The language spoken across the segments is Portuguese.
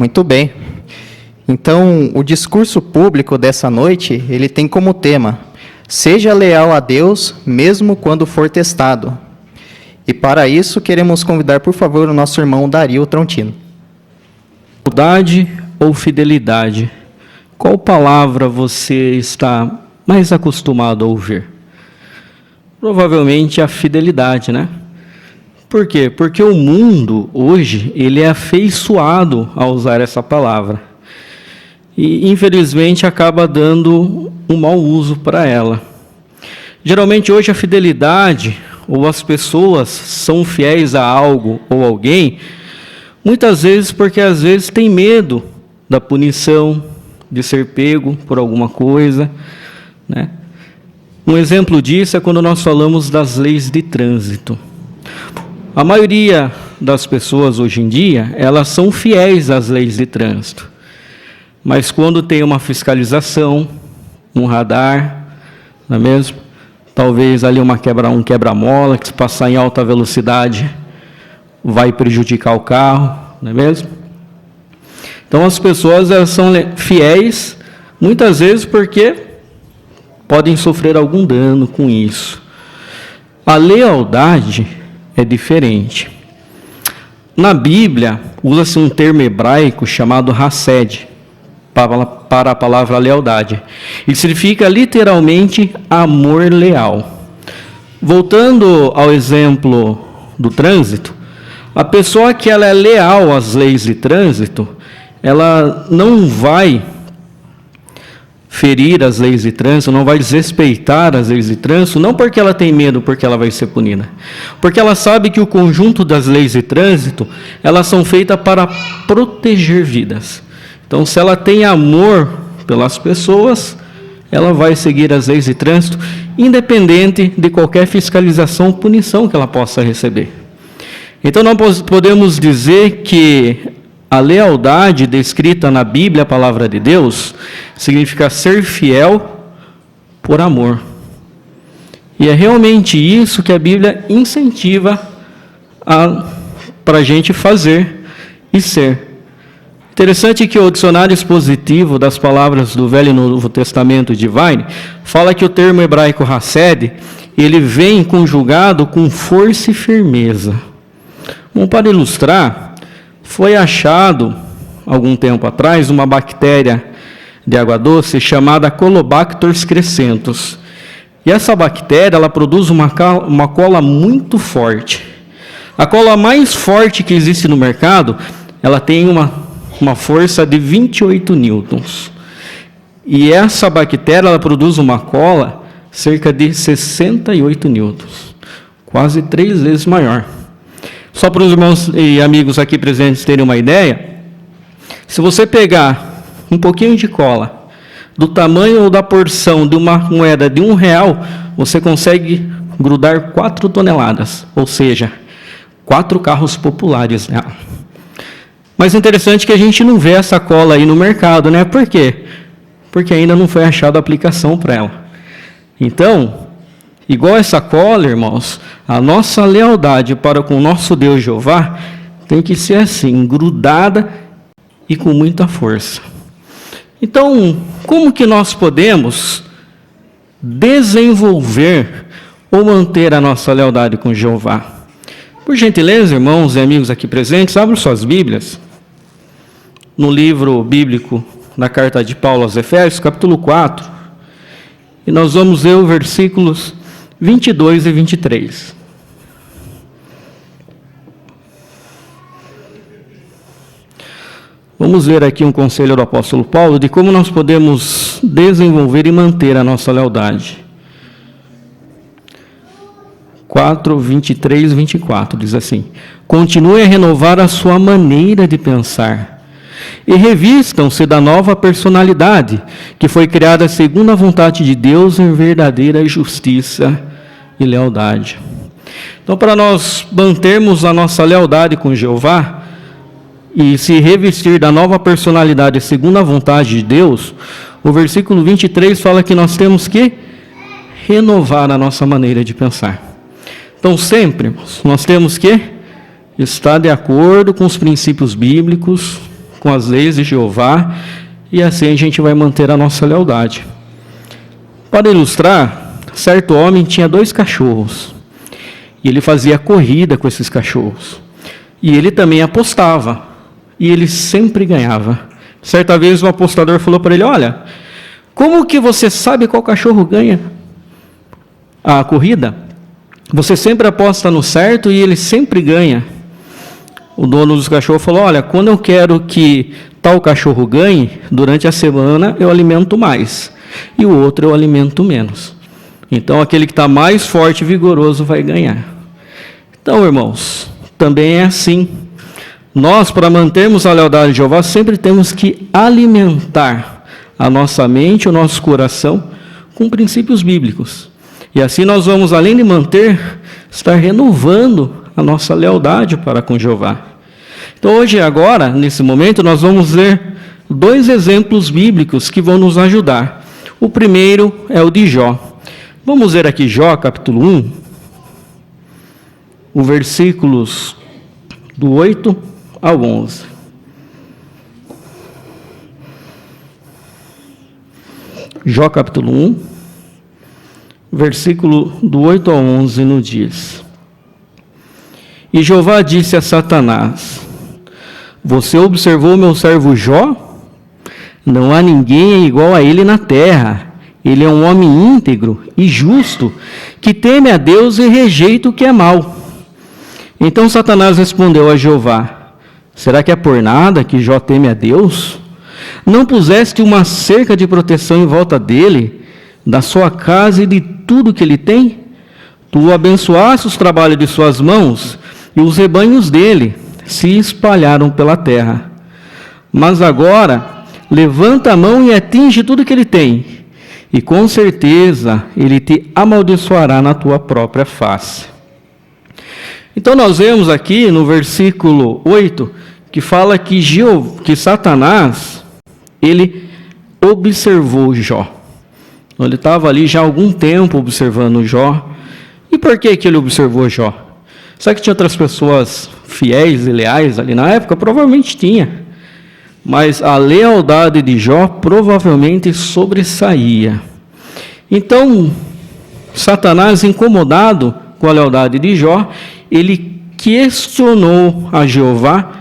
Muito bem. Então, o discurso público dessa noite, ele tem como tema: seja leal a Deus, mesmo quando for testado. E para isso, queremos convidar, por favor, o nosso irmão Dario Trontino. Lealdade ou fidelidade? Qual palavra você está mais acostumado a ouvir? Provavelmente a fidelidade, né? Por quê? Porque o mundo, hoje, ele é afeiçoado a usar essa palavra. E, infelizmente, acaba dando um mau uso para ela. Geralmente, hoje, a fidelidade, ou as pessoas são fiéis a algo ou alguém, muitas vezes porque, às vezes, tem medo da punição, de ser pego por alguma coisa, né? Um exemplo disso é quando nós falamos das leis de trânsito. A maioria das pessoas hoje em dia, elas são fiéis às leis de trânsito. Mas quando tem uma fiscalização, um radar, não é mesmo? Talvez ali um quebra-mola, que se passar em alta velocidade vai prejudicar o carro, não é mesmo? Então as pessoas elas são fiéis, muitas vezes porque podem sofrer algum dano com isso. A lealdade é diferente. Na Bíblia, usa-se um termo hebraico chamado hased, para a palavra lealdade. Ele significa literalmente amor leal. Voltando ao exemplo do trânsito, a pessoa que ela é leal às leis de trânsito, ela não vai ferir as leis de trânsito, não vai desrespeitar as leis de trânsito, não porque ela tem medo, porque ela vai ser punida. Porque ela sabe que o conjunto das leis de trânsito, elas são feitas para proteger vidas. Então, se ela tem amor pelas pessoas, ela vai seguir as leis de trânsito, independente de qualquer fiscalização ou punição que ela possa receber. Então, nós podemos dizer que a lealdade descrita na Bíblia, a palavra de Deus, significa ser fiel por amor. E é realmente isso que a Bíblia incentiva para a gente fazer e ser. Interessante que o dicionário expositivo das palavras do Velho e Novo Testamento de Vine fala que o termo hebraico hased, ele vem conjugado com força e firmeza. Bom, para ilustrar, foi achado, algum tempo atrás, uma bactéria de água doce chamada Colobacter crescentus. E essa bactéria, ela produz uma cola muito forte. A cola mais forte que existe no mercado, ela tem uma força de 28 newtons. E essa bactéria, ela produz uma cola cerca de 68 newtons. Quase 3 vezes maior. Só para os irmãos e amigos aqui presentes terem uma ideia, se você pegar um pouquinho de cola, do tamanho ou da porção de uma moeda de R$1, você consegue grudar 4 toneladas, ou seja, 4 carros populares nela. Mas é interessante que a gente não vê essa cola aí no mercado, né? Por quê? Porque ainda não foi achada a aplicação para ela. Então, igual essa cola, irmãos, a nossa lealdade para com o nosso Deus Jeová tem que ser assim, grudada e com muita força. Então, como que nós podemos desenvolver ou manter a nossa lealdade com Jeová? Por gentileza, irmãos e amigos aqui presentes, abram suas Bíblias no livro bíblico da carta de Paulo aos Efésios, capítulo 4, e nós vamos ler os versículos 22 e 23. Vamos ver aqui um conselho do apóstolo Paulo de como nós podemos desenvolver e manter a nossa lealdade. 4, 23 e 24, diz assim: continue a renovar a sua maneira de pensar e revistam-se da nova personalidade que foi criada segundo a vontade de Deus em verdadeira justiça e lealdade. Então, para nós mantermos a nossa lealdade com Jeová e se revestir da nova personalidade segundo a vontade de Deus, o versículo 23 fala que nós temos que renovar a nossa maneira de pensar. Então, sempre nós temos que estar de acordo com os princípios bíblicos, com as leis de Jeová, e assim a gente vai manter a nossa lealdade. Para ilustrar, certo homem tinha 2 cachorros, e ele fazia corrida com esses cachorros, e ele também apostava, e ele sempre ganhava. Certa vez um apostador falou para ele: olha, como que você sabe qual cachorro ganha a corrida? Você sempre aposta no certo e ele sempre ganha. O dono dos cachorros falou: olha, quando eu quero que tal cachorro ganhe, durante a semana eu alimento mais, e o outro eu alimento menos. Então aquele que está mais forte e vigoroso vai ganhar. Então, irmãos, também é assim. Nós, para mantermos a lealdade de Jeová, sempre temos que alimentar a nossa mente, o nosso coração, com princípios bíblicos. E assim nós vamos, além de manter, estar renovando a nossa lealdade para com Jeová. Então hoje, agora, nesse momento, nós vamos ler 2 exemplos bíblicos que vão nos ajudar. O primeiro é o de Jó. Vamos ler aqui Jó, capítulo 1, os versículos do 8 ao 11. Jó, capítulo 1, versículo do 8 ao 11, nos diz: E Jeová disse a Satanás: Você observou meu servo Jó? Não há ninguém igual a ele na terra. Ele é um homem íntegro e justo, que teme a Deus e rejeita o que é mal. Então Satanás respondeu a Jeová: Será que é por nada que Jó teme a Deus? Não puseste uma cerca de proteção em volta dele, da sua casa e de tudo que ele tem? Tu abençoaste os trabalhos de suas mãos, e os rebanhos dele se espalharam pela terra. Mas agora, levanta a mão e atinge tudo que ele tem, e com certeza ele te amaldiçoará na tua própria face. Então nós vemos aqui no versículo 8, que fala que Satanás, ele observou Jó. Ele estava ali já há algum tempo observando Jó. E por que ele observou Jó? Será que tinha outras pessoas fiéis e leais ali na época? Provavelmente tinha. Mas a lealdade de Jó provavelmente sobressaía. Então, Satanás, incomodado com a lealdade de Jó, ele questionou a Jeová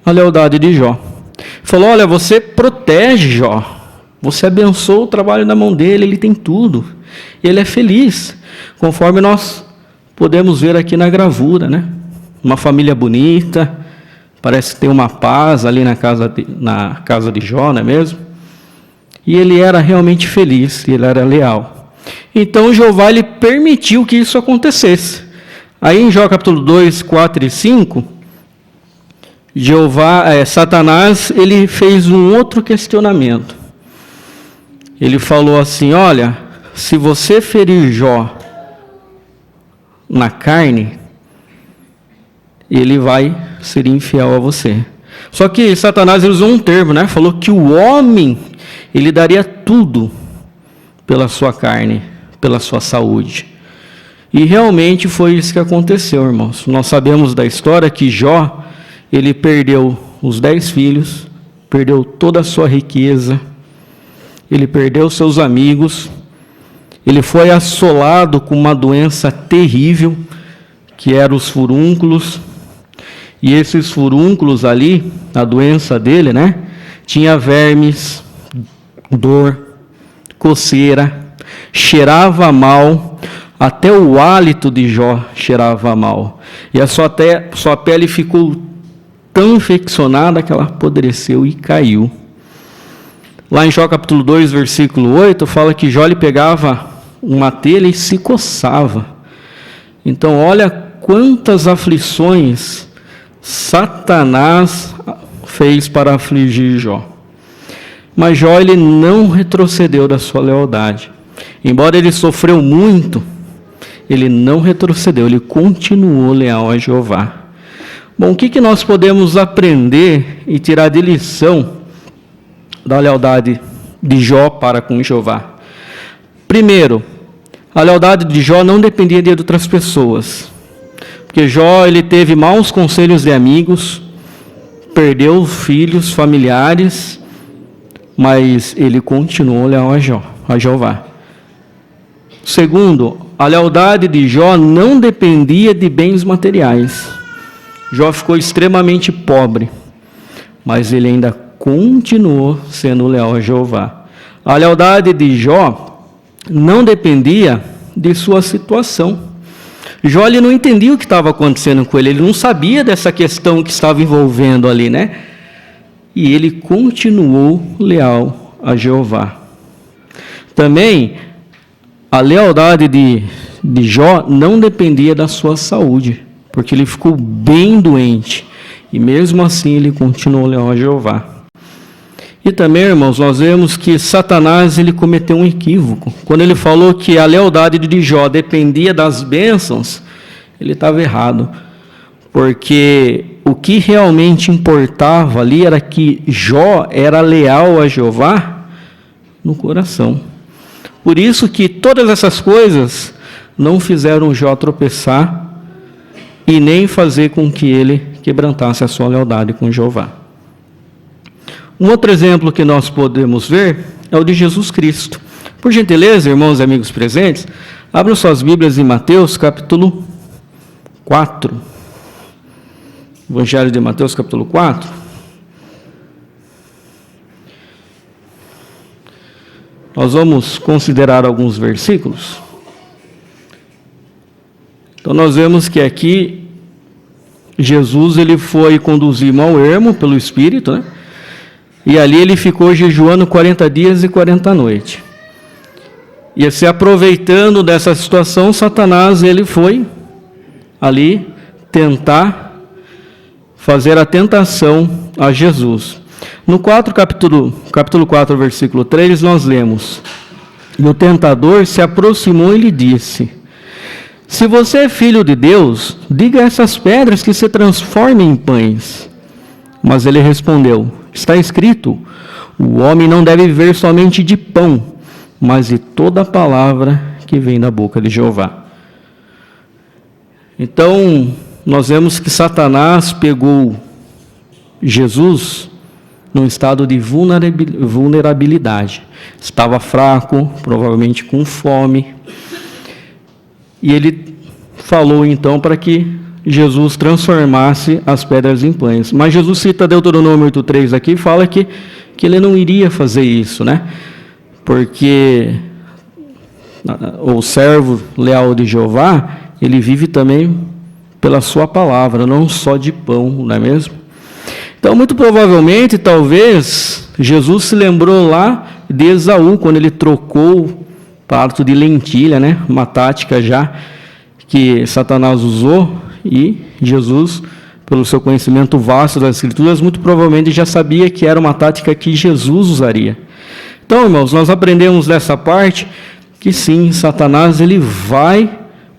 a lealdade de Jó. Falou: olha, você protege Jó. Você abençoa o trabalho da mão dele, ele tem tudo. Ele é feliz, conforme nós podemos ver aqui na gravura, né? Uma família bonita, parece ter uma paz ali na casa de Jó, não é mesmo? E ele era realmente feliz, ele era leal. Então Jeová, ele permitiu que isso acontecesse. Aí em Jó capítulo 2, 4 e 5, Satanás, ele fez um outro questionamento. Ele falou assim: olha, se você ferir Jó na carne, ele vai ser infiel a você. Só que Satanás usou um termo, né? Falou que o homem, ele daria tudo pela sua carne, pela sua saúde. E realmente foi isso que aconteceu, irmãos. Nós sabemos da história que Jó, ele perdeu os 10 filhos, perdeu toda a sua riqueza, ele perdeu seus amigos, ele foi assolado com uma doença terrível, que eram os furúnculos. E esses furúnculos ali, a doença dele, né? Tinha vermes, dor, coceira, cheirava mal, até o hálito de Jó cheirava mal. E a sua pele ficou tão infeccionada que ela apodreceu e caiu. Lá em Jó capítulo 2, versículo 8, fala que Jó, ele pegava uma telha e se coçava. Então, olha quantas aflições Satanás fez para afligir Jó. Mas Jó, ele não retrocedeu da sua lealdade. Embora ele sofreu muito, ele não retrocedeu, ele continuou leal a Jeová. Bom, o que nós podemos aprender e tirar de lição da lealdade de Jó para com Jeová? Primeiro, a lealdade de Jó não dependia de outras pessoas. Porque Jó, ele teve maus conselhos de amigos, perdeu filhos, familiares, mas ele continuou leal a Jeová. Segundo, a lealdade de Jó não dependia de bens materiais. Jó ficou extremamente pobre, mas ele ainda continuou sendo leal a Jeová. A lealdade de Jó não dependia de sua situação. Jó ele não entendia o que estava acontecendo com ele não sabia dessa questão que estava envolvendo ali, né? E ele continuou leal a Jeová. Também, a lealdade de Jó não dependia da sua saúde, porque ele ficou bem doente, e mesmo assim ele continuou leal a Jeová. E também, irmãos, nós vemos que Satanás ele cometeu um equívoco. Quando ele falou que a lealdade de Jó dependia das bênçãos, ele estava errado. Porque o que realmente importava ali era que Jó era leal a Jeová no coração. Por isso que todas essas coisas não fizeram Jó tropeçar e nem fazer com que ele quebrantasse a sua lealdade com Jeová. Um outro exemplo que nós podemos ver é o de Jesus Cristo. Por gentileza, irmãos e amigos presentes, abram suas Bíblias em Mateus, capítulo 4. Evangelho de Mateus, capítulo 4. Nós vamos considerar alguns versículos. Então, nós vemos que aqui, Jesus ele foi conduzido ao ermo pelo Espírito, né? E ali ele ficou jejuando 40 dias e 40 noites. E se aproveitando dessa situação, Satanás ele foi ali tentar fazer a tentação a Jesus. No capítulo 4, versículo 3, nós lemos: E o tentador se aproximou e lhe disse: Se você é filho de Deus, diga a essas pedras que se transformem em pães. Mas ele respondeu: Está escrito, o homem não deve viver somente de pão, mas de toda a palavra que vem da boca de Jeová. Então, nós vemos que Satanás pegou Jesus num estado de vulnerabilidade. Estava fraco, provavelmente com fome. E ele falou então para que Jesus transformasse as pedras em pães. Mas Jesus cita Deuteronômio 8:3 aqui e fala que ele não iria fazer isso, né? Porque o servo leal de Jeová, ele vive também pela sua palavra, não só de pão, não é mesmo? Então, muito provavelmente, talvez, Jesus se lembrou lá de Esaú, quando ele trocou o prato de lentilha, né? Uma tática já que Satanás usou, e Jesus, pelo seu conhecimento vasto das Escrituras, muito provavelmente já sabia que era uma tática que Jesus usaria. Então, irmãos, nós aprendemos dessa parte que sim, Satanás ele vai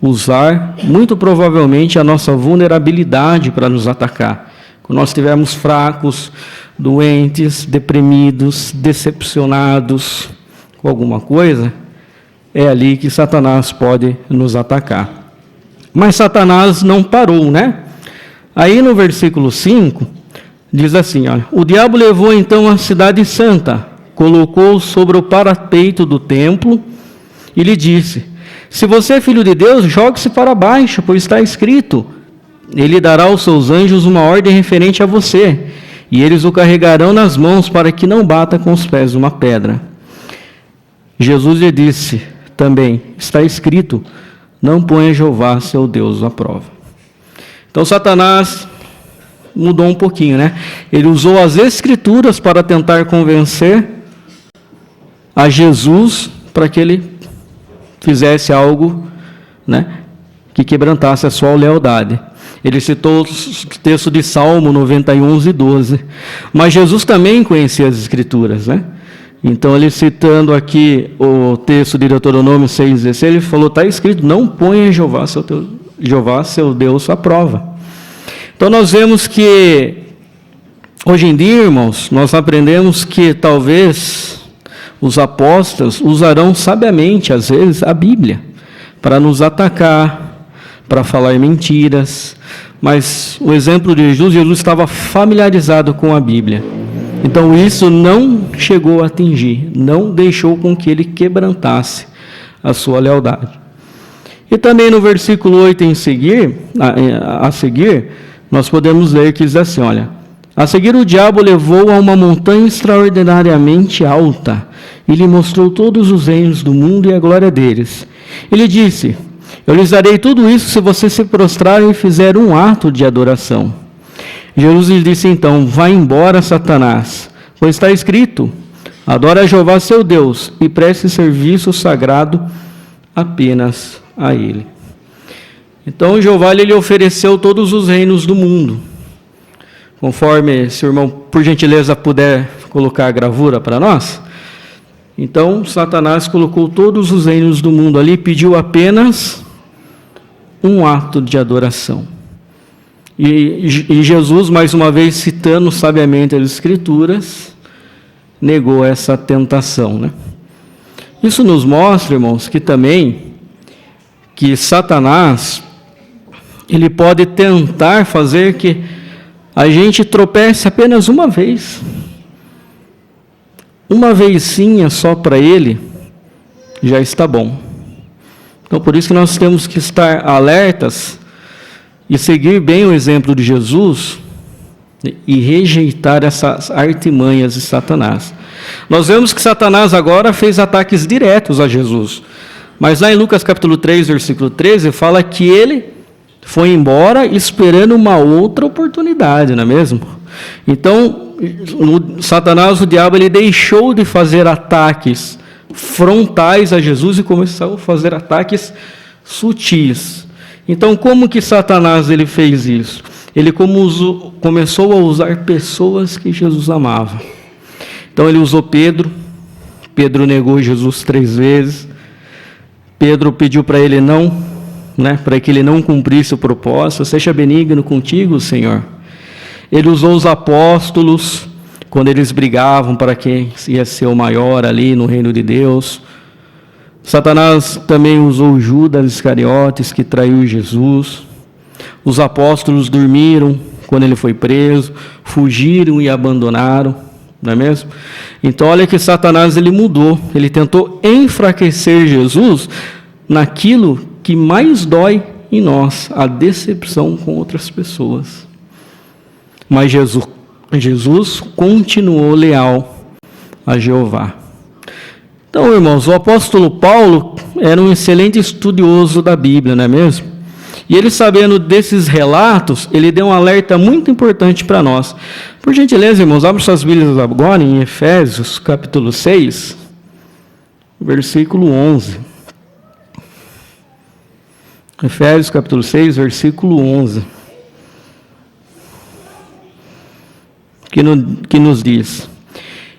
usar, muito provavelmente, a nossa vulnerabilidade para nos atacar. Quando nós estivermos fracos, doentes, deprimidos, decepcionados com alguma coisa, é ali que Satanás pode nos atacar. Mas Satanás não parou, né? Aí no versículo 5, diz assim, olha, o diabo levou então a cidade santa, colocou sobre o parapeito do templo e lhe disse: Se você é filho de Deus, jogue-se para baixo, pois está escrito: Ele dará aos seus anjos uma ordem referente a você, e eles o carregarão nas mãos para que não bata com os pés numa pedra. Jesus lhe disse também: Está escrito: Não ponha Jeová, seu Deus, à prova. Então, Satanás mudou um pouquinho, né? Ele usou as Escrituras para tentar convencer a Jesus para que ele fizesse algo, né, que quebrantasse a sua lealdade. Ele citou o texto de Salmo 91:12. Mas Jesus também conhecia as Escrituras, né? Então, ele citando aqui o texto de Deuteronômio 6:16, ele falou: está escrito, não ponha Jeová, seu Deus, à prova. Então, nós vemos que, hoje em dia, irmãos, nós aprendemos que talvez os apóstolos usarão sabiamente, às vezes, a Bíblia, para nos atacar, para falar mentiras, Mas o exemplo de Jesus estava familiarizado com a Bíblia. Então isso não chegou a atingir, não deixou com que ele quebrantasse a sua lealdade. E também no versículo 8 a seguir, nós podemos ler que diz assim, olha: a seguir o diabo levou a uma montanha extraordinariamente alta e lhe mostrou todos os reinos do mundo e a glória deles. Ele disse: eu lhes darei tudo isso se vocês se prostrarem e fizerem um ato de adoração. Jesus lhe disse então: vai embora, Satanás, pois está escrito: adora a Jeová seu Deus e preste serviço sagrado apenas a ele. Então Jeová lhe ofereceu todos os reinos do mundo. Conforme, se o irmão, por gentileza, puder colocar a gravura para nós. Então Satanás colocou todos os reinos do mundo ali, pediu apenas um ato de adoração. E Jesus, mais uma vez citando sabiamente as Escrituras, negou essa tentação, né? Isso nos mostra, irmãos, que Satanás, ele pode tentar fazer que a gente tropece apenas uma vez. Uma vezinha só para ele já está bom. Então, por isso que nós temos que estar alertas e seguir bem o exemplo de Jesus e rejeitar essas artimanhas de Satanás. Nós vemos que Satanás agora fez ataques diretos a Jesus. Mas lá em Lucas capítulo 3, versículo 13, fala que ele foi embora esperando uma outra oportunidade, não é mesmo? Então, Satanás, o diabo, ele deixou de fazer ataques frontais a Jesus e começou a fazer ataques sutis. Então, como que Satanás ele fez isso? Ele começou a usar pessoas que Jesus amava. Então, ele usou Pedro. Pedro negou Jesus 3 vezes. Pedro pediu para ele para que ele não cumprisse o propósito. Seja benigno contigo, Senhor. Ele usou os apóstolos quando eles brigavam para quem ia ser o maior ali no reino de Deus. Satanás também usou Judas Iscariotes, que traiu Jesus. Os apóstolos dormiram quando ele foi preso, fugiram e abandonaram, não é mesmo? Então olha que Satanás ele mudou, ele tentou enfraquecer Jesus naquilo que mais dói em nós, a decepção com outras pessoas. Mas Jesus continuou leal a Jeová. Então, irmãos, o apóstolo Paulo era um excelente estudioso da Bíblia, não é mesmo? E ele, sabendo desses relatos, ele deu um alerta muito importante para nós. Por gentileza, irmãos, abra suas Bíblias agora em Efésios, capítulo 6, versículo 11. Efésios, capítulo 6, versículo 11. Que nos diz: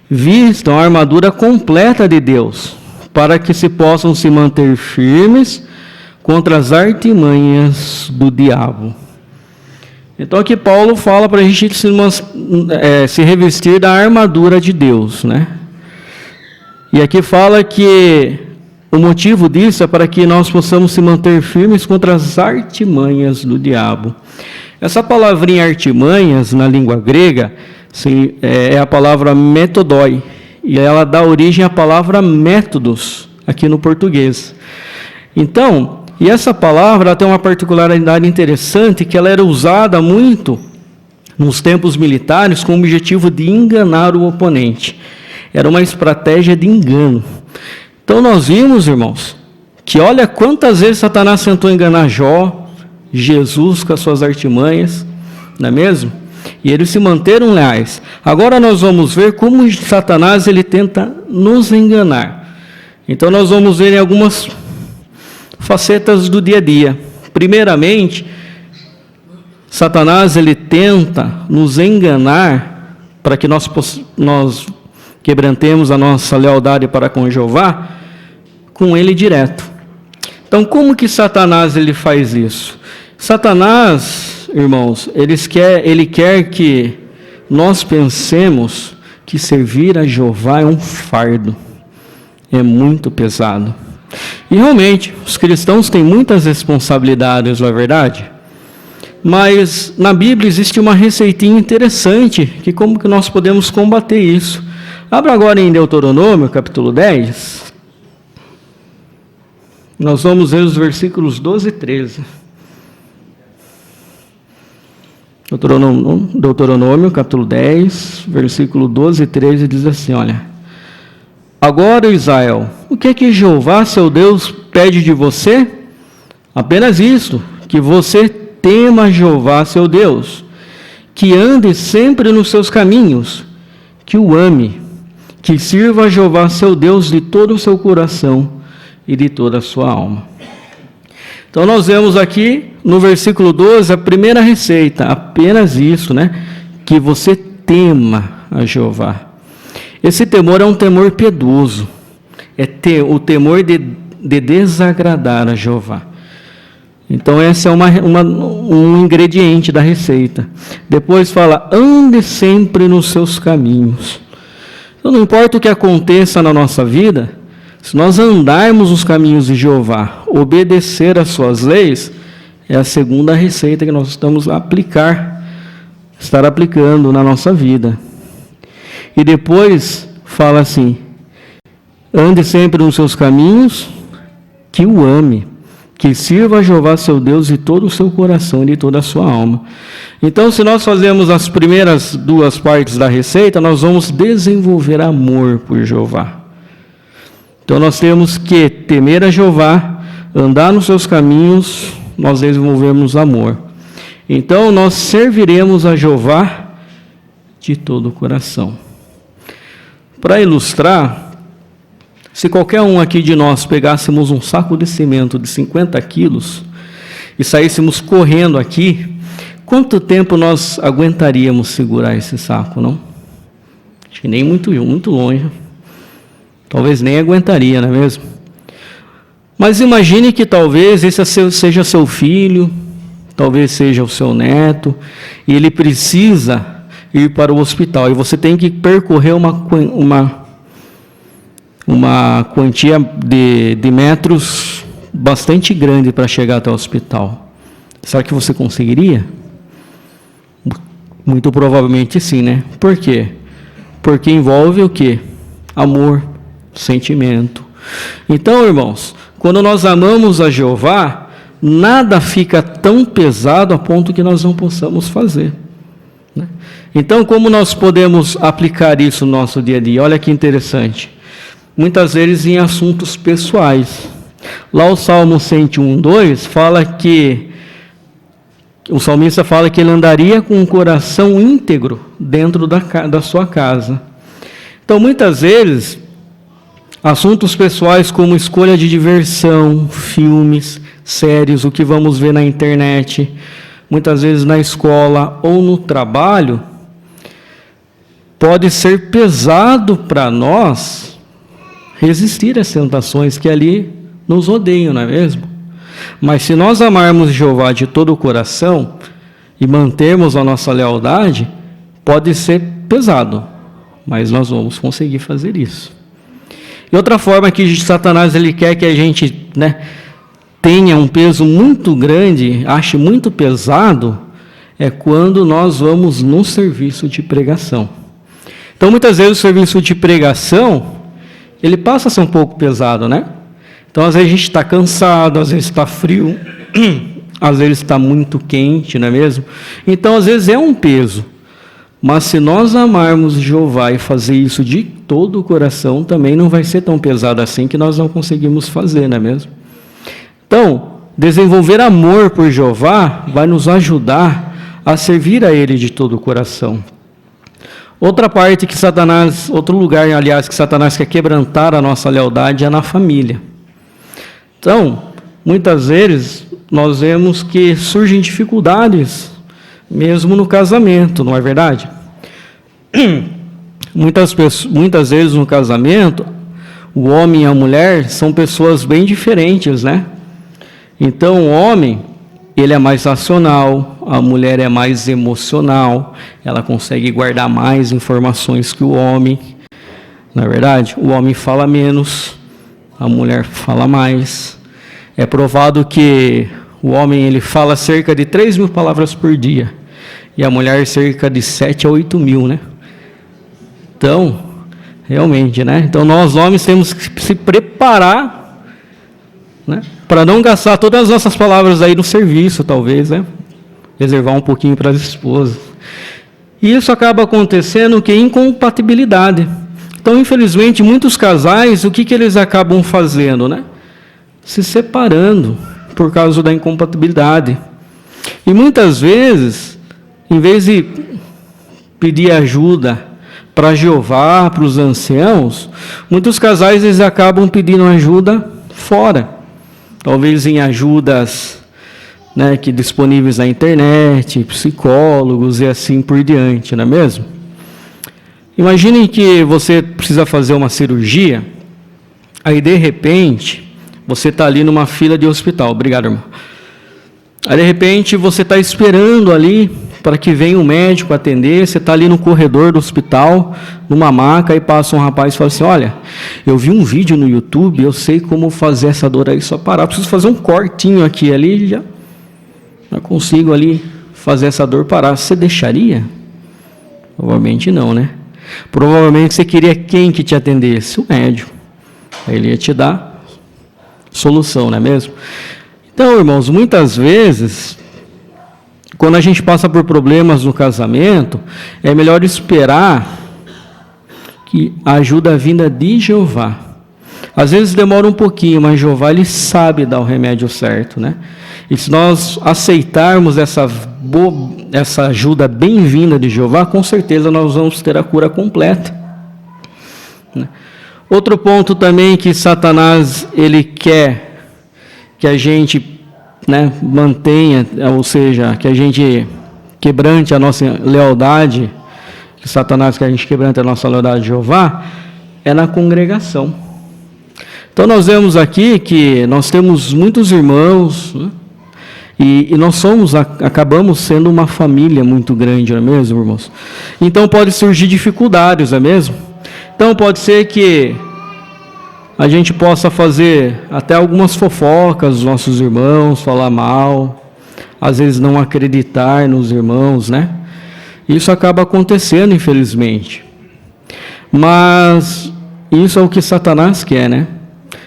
vistam a armadura completa de Deus, para que se possam se manter firmes contra as artimanhas do diabo. Então aqui Paulo fala para a gente se revestir da armadura de Deus, né? E aqui fala que o motivo disso é para que nós possamos se manter firmes contra as artimanhas do diabo. Essa palavrinha artimanhas, na língua grega, é a palavra metodoi, e ela dá origem à palavra métodos, aqui no português. Então, e essa palavra tem uma particularidade interessante, que ela era usada muito nos tempos militares com o objetivo de enganar o oponente. Era uma estratégia de engano. Então nós vimos, irmãos, que olha quantas vezes Satanás tentou enganar Jó, Jesus com as suas artimanhas, não é mesmo? E eles se manteram leais. Agora nós vamos ver como Satanás ele tenta nos enganar. Então nós vamos ver em algumas facetas do dia a dia. Primeiramente, Satanás ele tenta nos enganar para que nós quebrantemos a nossa lealdade para com Jeová, com ele direto. Então, como que Satanás ele faz isso? Satanás, irmãos, ele quer que nós pensemos que servir a Jeová é um fardo, é muito pesado. E realmente, os cristãos têm muitas responsabilidades, não é verdade? Mas na Bíblia existe uma receitinha interessante, que como que nós podemos combater isso. Abra agora em Deuteronômio, capítulo 10. Nós vamos ver os versículos 12 e 13. Deuteronômio, capítulo 10, versículo 12 e 13, diz assim, olha. Agora, Israel, o que é que Jeová, seu Deus, pede de você? Apenas isto, que você tema Jeová, seu Deus, que ande sempre nos seus caminhos, que o ame, que sirva a Jeová, seu Deus, de todo o seu coração e de toda a sua alma. Então nós vemos aqui no versículo 12 a primeira receita, apenas isso, né? Que você tema a Jeová. Esse temor é um temor piedoso, o temor de desagradar a Jeová. Então esse é um ingrediente da receita. Depois fala, ande sempre nos seus caminhos. Então não importa o que aconteça na nossa vida, se nós andarmos nos caminhos de Jeová, obedecer às suas leis, é a segunda receita que nós estamos estar aplicando na nossa vida. E depois fala assim, ande sempre nos seus caminhos, que o ame, que sirva a Jeová seu Deus de todo o seu coração e de toda a sua alma. Então, se nós fazemos as primeiras duas partes da receita, nós vamos desenvolver amor por Jeová. Então, nós temos que temer a Jeová, andar nos seus caminhos, nós desenvolvemos amor. Então, nós serviremos a Jeová de todo o coração. Para ilustrar, se qualquer um aqui de nós pegássemos um saco de cimento de 50 quilos e saíssemos correndo aqui, quanto tempo nós aguentaríamos segurar esse saco, não? Acho que nem muito longe. Talvez nem aguentaria, não é mesmo? Mas imagine que talvez esse seja seu filho, talvez seja o seu neto, e ele precisa ir para o hospital, e você tem que percorrer uma quantia de metros bastante grande para chegar até o hospital. Será que você conseguiria? Muito provavelmente sim, né? Por quê? Porque envolve o quê? Amor, sentimento. Então, irmãos, quando nós amamos a Jeová, nada fica tão pesado a ponto que nós não possamos fazer, né? Então, como nós podemos aplicar isso no nosso dia a dia? Olha que interessante. Muitas vezes em assuntos pessoais. Lá o Salmo 101:2 fala que o salmista fala que ele andaria com um coração íntegro dentro da sua casa. Então, muitas vezes, assuntos pessoais como escolha de diversão, filmes, séries, o que vamos ver na internet, muitas vezes na escola ou no trabalho, pode ser pesado para nós resistir às tentações que ali nos rodeiam, não é mesmo? Mas se nós amarmos Jeová de todo o coração e mantermos a nossa lealdade, pode ser pesado, mas nós vamos conseguir fazer isso. E outra forma que Satanás ele quer que a gente, tenha um peso muito grande, ache muito pesado, é quando nós vamos no serviço de pregação. Então, muitas vezes o serviço de pregação ele passa a ser um pouco pesado, né? Então, às vezes a gente está cansado, às vezes está frio, às vezes está muito quente, não é mesmo? Então, às vezes é um peso. Mas se nós amarmos Jeová e fazer isso de todo o coração, também não vai ser tão pesado assim que nós não conseguimos fazer, não é mesmo? Então, desenvolver amor por Jeová vai nos ajudar a servir a Ele de todo o coração. Outra parte que outro lugar, aliás, que Satanás quer quebrantar a nossa lealdade é na família. Então, muitas vezes, nós vemos que surgem dificuldades, mesmo no casamento, não é verdade? Muitas vezes no casamento, o homem e a mulher são pessoas bem diferentes, né? Então, o homem, ele é mais racional, a mulher é mais emocional, ela consegue guardar mais informações que o homem, não é verdade? O homem fala menos, a mulher fala mais. É provado que O homem ele fala cerca de 3.000 palavras por dia. E a mulher cerca de 7 a 8.000, né? Então, realmente, né? Então nós homens temos que se preparar, né? Para não gastar todas as nossas palavras aí no serviço, talvez, né? Reservar um pouquinho para as esposas. E isso acaba acontecendo que incompatibilidade. Então, infelizmente, muitos casais, o que eles acabam fazendo, né? Se separando por causa da incompatibilidade. E muitas vezes, em vez de pedir ajuda para Jeová, para os anciãos, muitos casais eles acabam pedindo ajuda fora. Talvez em ajudas, né, que disponíveis na internet, psicólogos e assim por diante, não é mesmo? Imaginem que você precisa fazer uma cirurgia, aí de repente você está ali numa fila de hospital. Obrigado, irmão. Aí de repente você está esperando ali para que venha um médico atender, você está ali no corredor do hospital, numa maca, e passa um rapaz e fala assim: olha, eu vi um vídeo no YouTube, eu sei como fazer essa dor aí só parar, eu preciso fazer um cortinho aqui e ali, já consigo ali fazer essa dor parar. Você deixaria? Provavelmente não, né? Provavelmente você queria quem que te atendesse? O médico. Aí ele ia te dar solução, não é mesmo? Então, irmãos, muitas vezes, quando a gente passa por problemas no casamento, é melhor esperar que a ajuda vinda de Jeová. Às vezes demora um pouquinho, mas Jeová ele sabe dar o remédio certo, né? E se nós aceitarmos essa ajuda bem-vinda de Jeová, com certeza nós vamos ter a cura completa. Outro ponto também que Satanás ele quer que a gente, né, mantenha, ou seja, que a gente quebrante a nossa lealdade, que Satanás quer que a gente quebrante a nossa lealdade de Jeová, é na congregação. Então nós vemos aqui que nós temos muitos irmãos, né? E nós acabamos sendo uma família muito grande, não é mesmo, irmãos? Então pode surgir dificuldades, não é mesmo? Então pode ser que a gente possa fazer até algumas fofocas dos nossos irmãos, falar mal, às vezes não acreditar nos irmãos, né? Isso acaba acontecendo, infelizmente. Mas isso é o que Satanás quer, né?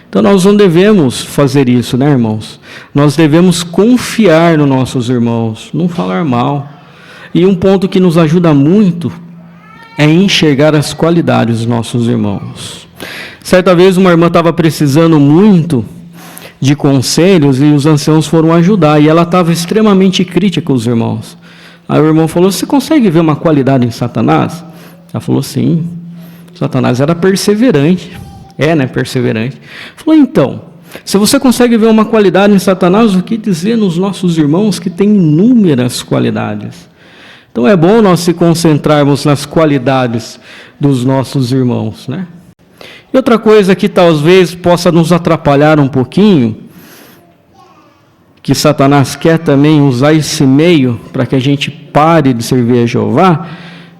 Então nós não devemos fazer isso, né, irmãos? Nós devemos confiar nos nossos irmãos, não falar mal. E um ponto que nos ajuda muito é enxergar as qualidades dos nossos irmãos. Certa vez uma irmã estava precisando muito de conselhos e os anciãos foram ajudar. E ela estava extremamente crítica com os irmãos. Aí o irmão falou: você consegue ver uma qualidade em Satanás? Ela falou: sim. Satanás era perseverante. Né? Perseverante. Falou: então, se você consegue ver uma qualidade em Satanás, o que dizer nos nossos irmãos que têm inúmeras qualidades? Então é bom nós se concentrarmos nas qualidades dos nossos irmãos, né? E outra coisa que talvez possa nos atrapalhar um pouquinho, que Satanás quer também usar esse meio para que a gente pare de servir a Jeová,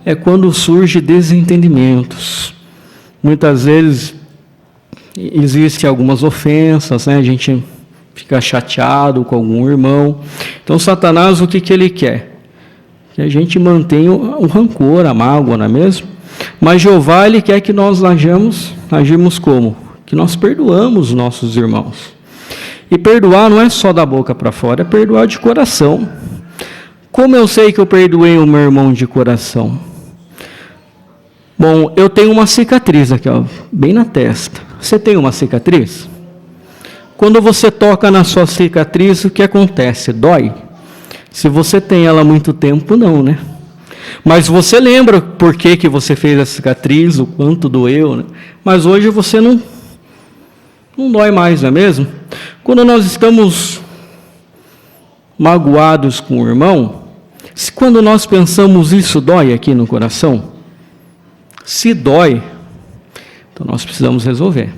é quando surge desentendimentos. Muitas vezes existem algumas ofensas, né? A gente fica chateado com algum irmão. Então Satanás, o que ele quer? Que a gente mantenha o rancor, a mágoa, não é mesmo? Mas Jeová, ele quer que nós agimos como? Que nós perdoamos os nossos irmãos. E perdoar não é só da boca para fora, é perdoar de coração. Como eu sei que eu perdoei o meu irmão de coração? Bom, eu tenho uma cicatriz aqui, ó, bem na testa. Você tem uma cicatriz? Quando você toca na sua cicatriz, o que acontece? Dói? Se você tem ela há muito tempo, não, né? Mas você lembra por que você fez a cicatriz, o quanto doeu, né? Mas hoje você não dói mais, não é mesmo? Quando nós estamos magoados com o irmão, quando nós pensamos isso, dói aqui no coração? Se dói, então nós precisamos resolver.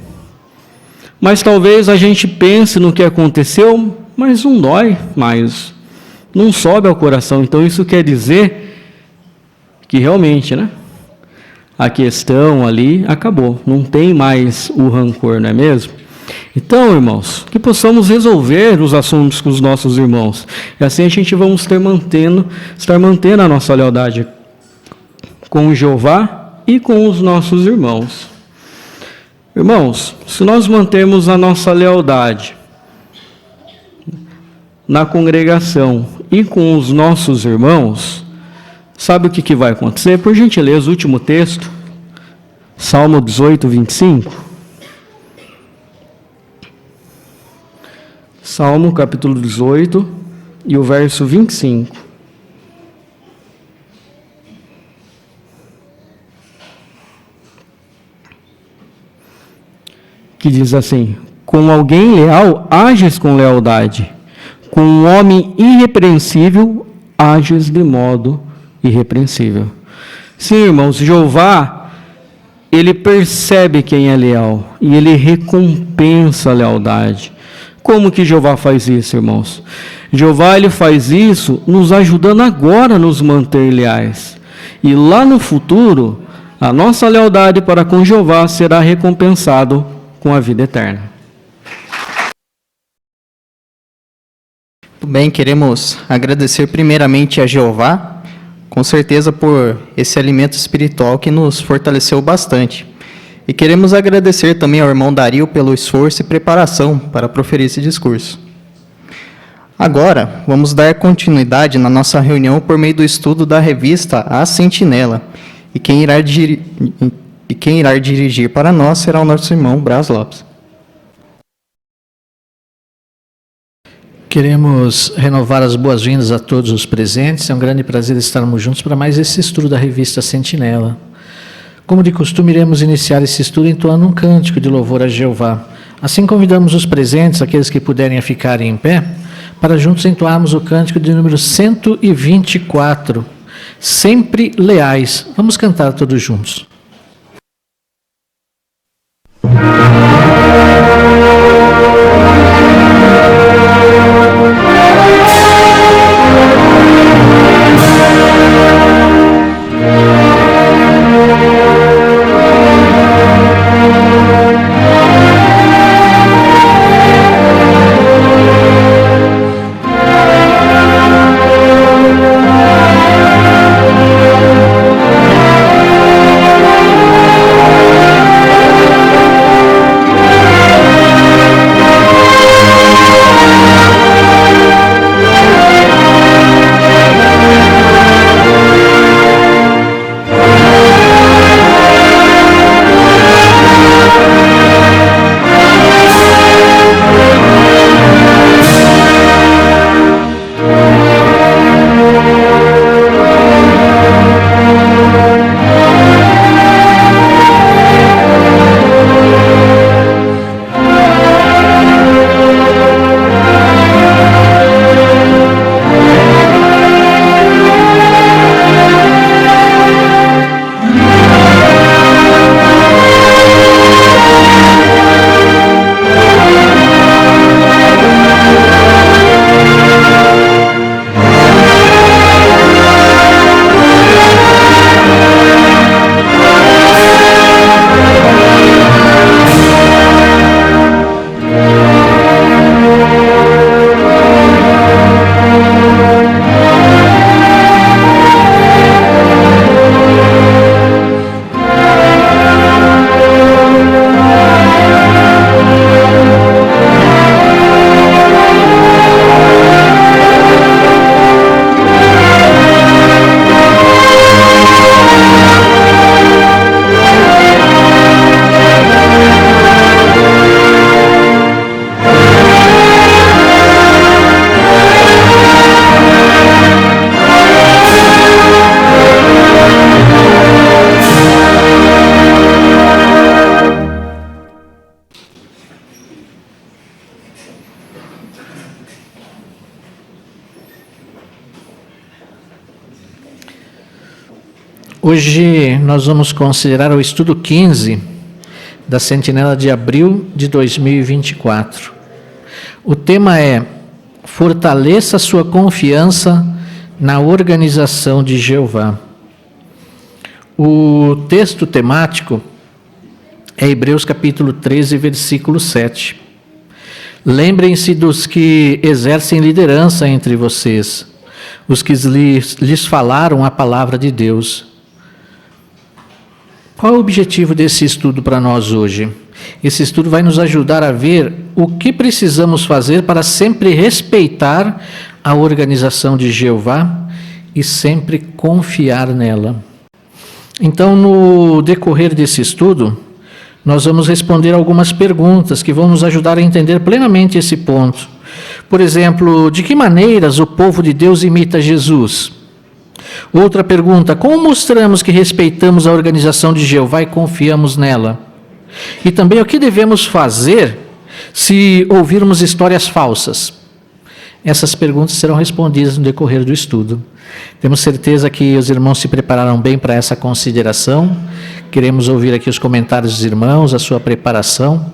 Mas talvez a gente pense no que aconteceu, mas não dói mais, não sobe ao coração. Então isso quer dizer que realmente, né, a questão ali acabou, não tem mais o rancor, não é mesmo? Então, irmãos, que possamos resolver os assuntos com os nossos irmãos. E assim a gente vamos estar mantendo a nossa lealdade com o Jeová e com os nossos irmãos. Irmãos, se nós mantermos a nossa lealdade na congregação e com os nossos irmãos, sabe o que vai acontecer? Por gentileza, o último texto, Salmo 18, 25. Salmo capítulo 18 e o verso 25. Que diz assim: com alguém leal, ages com lealdade. Com um homem irrepreensível, ages de modo irrepreensível. Sim, irmãos, Jeová, ele percebe quem é leal e ele recompensa a lealdade. Como que Jeová faz isso, irmãos? Jeová, ele faz isso nos ajudando agora a nos manter leais. E lá no futuro, a nossa lealdade para com Jeová será recompensado com a vida eterna. Muito bem, queremos agradecer primeiramente a Jeová, com certeza por esse alimento espiritual que nos fortaleceu bastante. E queremos agradecer também ao irmão Dario pelo esforço e preparação para proferir esse discurso. Agora, vamos dar continuidade na nossa reunião por meio do estudo da revista A Sentinela. E quem irá dirigir para nós será o nosso irmão Braz Lopes. Queremos renovar as boas-vindas a todos os presentes. É um grande prazer estarmos juntos para mais esse estudo da revista Sentinela. Como de costume, iremos iniciar esse estudo entoando um cântico de louvor a Jeová. Assim convidamos os presentes, aqueles que puderem ficar em pé, para juntos entoarmos o cântico de número 124, Sempre Leais. Vamos cantar todos juntos. Hoje nós vamos considerar o estudo 15 da Sentinela de abril de 2024. O tema é: fortaleça sua confiança na organização de Jeová. O texto temático É Hebreus capítulo 13, versículo 7. Lembrem-se dos que exercem liderança entre vocês, os que lhes falaram a palavra de Deus. Qual é o objetivo desse estudo para nós hoje? Esse estudo vai nos ajudar a ver o que precisamos fazer para sempre respeitar a organização de Jeová e sempre confiar nela. Então, no decorrer desse estudo, nós vamos responder algumas perguntas que vão nos ajudar a entender plenamente esse ponto. Por exemplo, de que maneiras o povo de Deus imita Jesus? Outra pergunta, como mostramos que respeitamos a organização de Jeová e confiamos nela? E também o que devemos fazer se ouvirmos histórias falsas? Essas perguntas serão respondidas no decorrer do estudo. Temos certeza que os irmãos se prepararam bem para essa consideração. Queremos ouvir aqui os comentários dos irmãos, a sua preparação.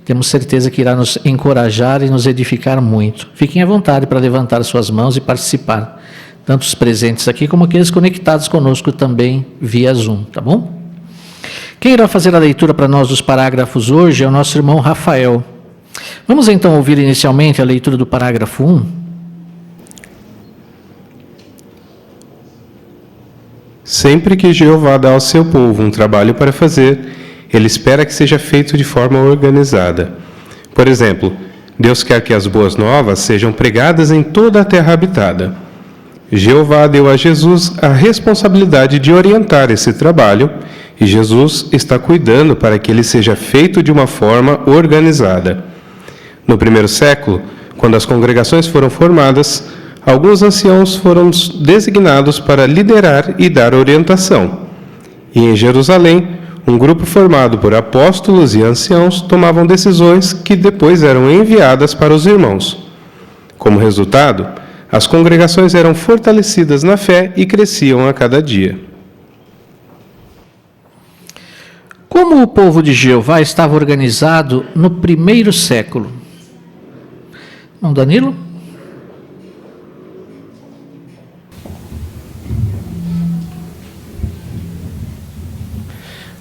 Temos certeza que irá nos encorajar e nos edificar muito. Fiquem à vontade para levantar suas mãos e participar. Tanto os presentes aqui como aqueles conectados conosco também via Zoom, tá bom? Quem irá fazer a leitura para nós dos parágrafos hoje é o nosso irmão Rafael. Vamos então ouvir inicialmente a leitura do parágrafo 1. Sempre que Jeová dá ao seu povo um trabalho para fazer, ele espera que seja feito de forma organizada. Por exemplo, Deus quer que as boas novas sejam pregadas em toda a terra habitada. Jeová deu a Jesus a responsabilidade de orientar esse trabalho, e Jesus está cuidando para que ele seja feito de uma forma organizada. No primeiro século, quando as congregações foram formadas, alguns anciãos foram designados para liderar e dar orientação. E em Jerusalém, um grupo formado por apóstolos e anciãos tomavam decisões que depois eram enviadas para os irmãos. Como resultado, as congregações eram fortalecidas na fé e cresciam a cada dia. Como o povo de Jeová estava organizado no primeiro século? Irmão Danilo?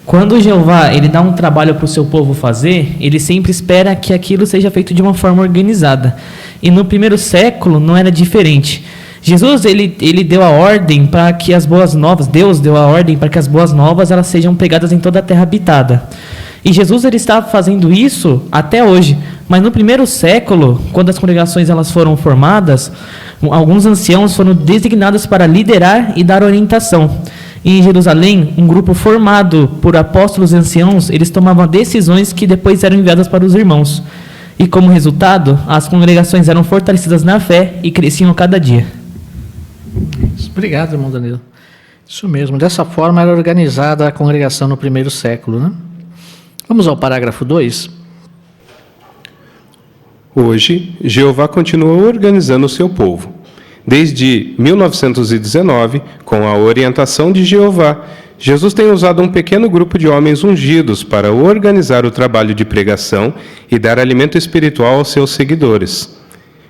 Quando Jeová ele dá um trabalho para o seu povo fazer, ele sempre espera que aquilo seja feito de uma forma organizada. E no primeiro século não era diferente. Jesus ele deu a ordem para que as boas novas, Deus deu a ordem para que as boas novas elas sejam pregadas em toda a terra habitada. E Jesus ele estava fazendo isso até hoje. Mas no primeiro século, quando as congregações elas foram formadas, alguns anciãos foram designados para liderar e dar orientação. E em Jerusalém, um grupo formado por apóstolos e anciãos, eles tomavam decisões que depois eram enviadas para os irmãos. E como resultado, as congregações eram fortalecidas na fé e cresciam a cada dia. Obrigado, irmão Danilo. Isso mesmo, dessa forma era organizada a congregação no primeiro século, né? Vamos ao parágrafo 2. Hoje, Jeová continua organizando o seu povo. Desde 1919, com a orientação de Jeová, Jesus tem usado um pequeno grupo de homens ungidos para organizar o trabalho de pregação e dar alimento espiritual aos seus seguidores.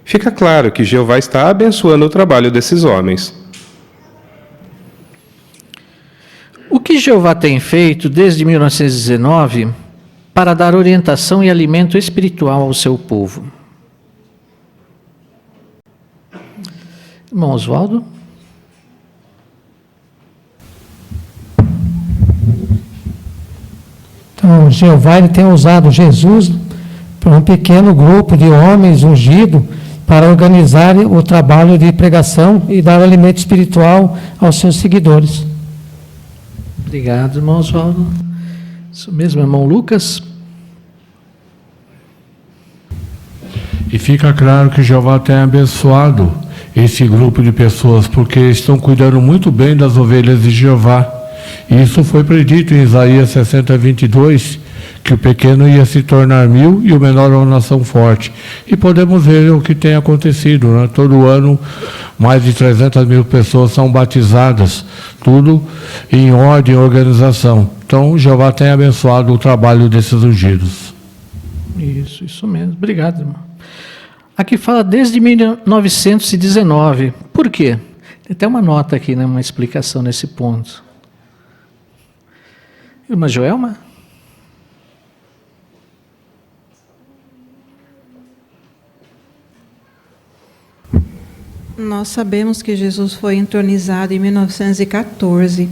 Fica claro que Jeová está abençoando o trabalho desses homens. O que Jeová tem feito desde 1919 para dar orientação e alimento espiritual ao seu povo? Irmão Oswaldo? Então, Jeová ele tem usado Jesus para um pequeno grupo de homens ungidos para organizar o trabalho de pregação e dar alimento espiritual aos seus seguidores. Obrigado, irmão Oswaldo. Isso mesmo, irmão Lucas? E fica claro que Jeová tem abençoado esse grupo de pessoas, porque estão cuidando muito bem das ovelhas de Jeová. Isso foi predito em Isaías 60:22, que o pequeno ia se tornar 1000 e o menor uma nação forte. E podemos ver o que tem acontecido, né? Todo ano, mais de 300.000 pessoas são batizadas, tudo em ordem e organização. Então, Jeová tem abençoado o trabalho desses ungidos. Isso mesmo. Obrigado, irmão. Aqui fala desde 1919. Por quê? Tem até uma nota aqui, né? Uma explicação nesse ponto. Irmã Joelma? Nós sabemos que Jesus foi entronizado em 1914,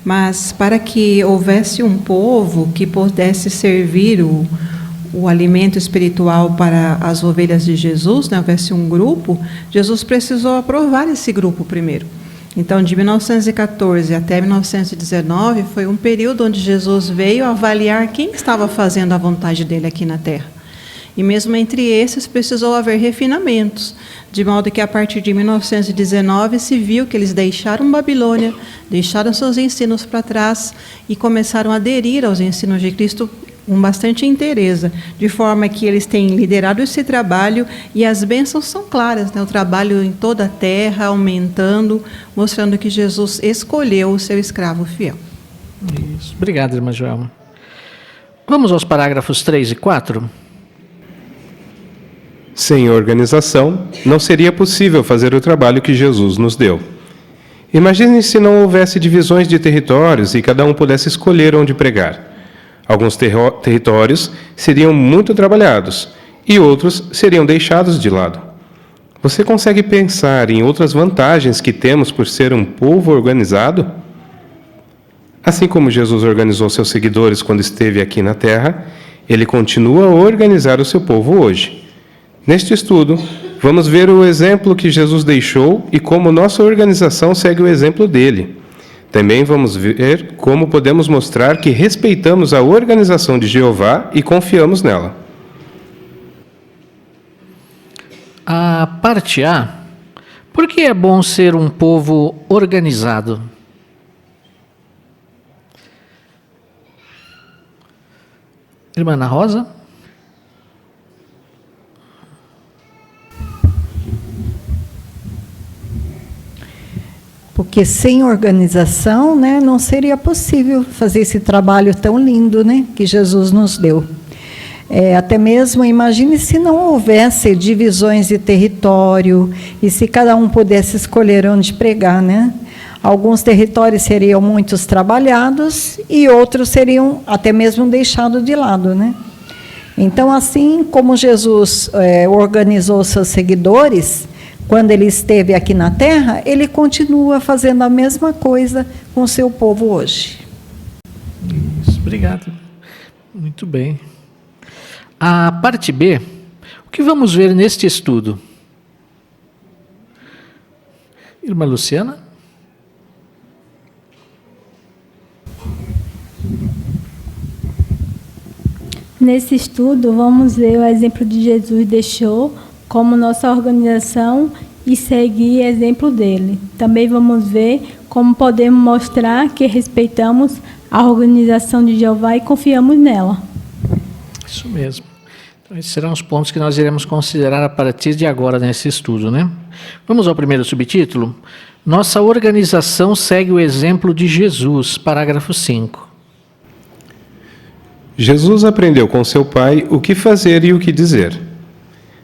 mas para que houvesse um povo que pudesse servir o alimento espiritual para as ovelhas de Jesus, né, houvesse um grupo, Jesus precisou aprovar esse grupo primeiro. Então, de 1914 até 1919, foi um período onde Jesus veio avaliar quem estava fazendo a vontade dele aqui na terra. E mesmo entre esses precisou haver refinamentos, de modo que a partir de 1919 se viu que eles deixaram Babilônia, deixaram seus ensinos para trás e começaram a aderir aos ensinos de Cristo com bastante inteireza, de forma que eles têm liderado esse trabalho e as bênçãos são claras, né? O trabalho em toda a terra, aumentando, mostrando que Jesus escolheu o seu escravo fiel. Isso. Obrigado, irmã Joelma. Vamos aos parágrafos 3 e 4. Sem organização, não seria possível fazer o trabalho que Jesus nos deu. Imagine se não houvesse divisões de territórios e cada um pudesse escolher onde pregar. Alguns territórios seriam muito trabalhados e outros seriam deixados de lado. Você consegue pensar em outras vantagens que temos por ser um povo organizado? Assim como Jesus organizou seus seguidores quando esteve aqui na Terra, ele continua a organizar o seu povo hoje. Neste estudo, vamos ver o exemplo que Jesus deixou e como nossa organização segue o exemplo dele. Também vamos ver como podemos mostrar que respeitamos a organização de Jeová e confiamos nela. A parte A. Por que é bom ser um povo organizado? Irmã Ana Rosa? Porque sem organização, né, não seria possível fazer esse trabalho tão lindo, né, que Jesus nos deu. Até mesmo, imagine se não houvesse divisões de território e se cada um pudesse escolher onde pregar, né? Alguns territórios seriam muitos trabalhados e outros seriam até mesmo deixados de lado, né? Então, assim como Jesus organizou seus seguidores, quando ele esteve aqui na Terra, ele continua fazendo a mesma coisa com o seu povo hoje. Isso, obrigado. Muito bem. A parte B, o que vamos ver neste estudo? Irmã Luciana? Nesse estudo, vamos ver o exemplo que Jesus deixou como nossa organização e seguir exemplo dele. Também vamos ver como podemos mostrar que respeitamos a organização de Jeová e confiamos nela. Isso mesmo. Então, esses serão os pontos que nós iremos considerar a partir de agora nesse estudo, né? Vamos ao primeiro subtítulo. Nossa organização segue o exemplo de Jesus, parágrafo 5. Jesus aprendeu com seu Pai o que fazer e o que dizer.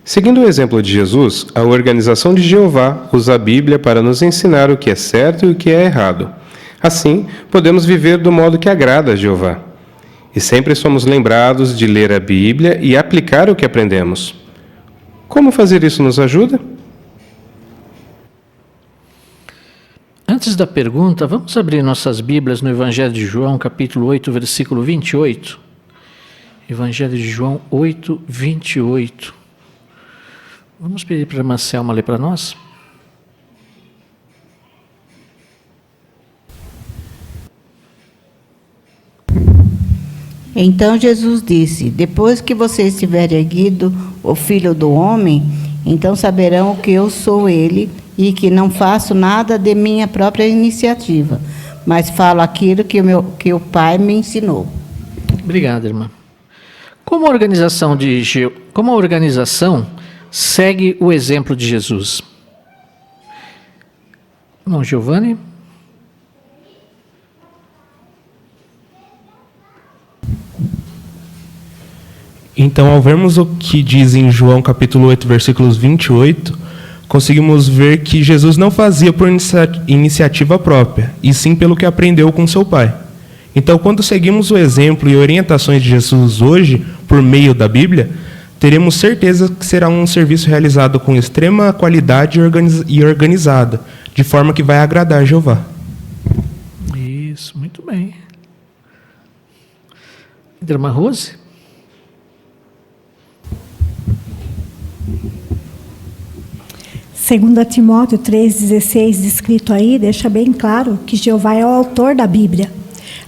Seguindo o exemplo de Jesus, a organização de Jeová usa a Bíblia para nos ensinar o que é certo e o que é errado. Assim, podemos viver do modo que agrada a Jeová. E sempre somos lembrados de ler a Bíblia e aplicar o que aprendemos. Como fazer isso nos ajuda? Antes da pergunta, vamos abrir nossas Bíblias no Evangelho de João, capítulo 8, versículo 28. Evangelho de João 8, 28. Vamos pedir para a irmã Selma ler para nós? Então Jesus disse: depois que vocês tiverem erguido o Filho do Homem, então saberão que eu sou ele e que não faço nada de minha própria iniciativa, mas falo aquilo que o Pai me ensinou. Obrigado, irmã. Como a organização segue o exemplo de Jesus? Irmão Giovanni? Então, ao vermos o que diz em João capítulo 8, versículos 28, conseguimos ver que Jesus não fazia por iniciativa própria, e sim pelo que aprendeu com seu Pai. Então, quando seguimos o exemplo e orientações de Jesus hoje, por meio da Bíblia, teremos certeza que será um serviço realizado com extrema qualidade e organizada, de forma que vai agradar Jeová. Isso, muito bem. Irmã Rose? Segundo Timóteo 3,16, escrito aí, deixa bem claro que Jeová é o autor da Bíblia.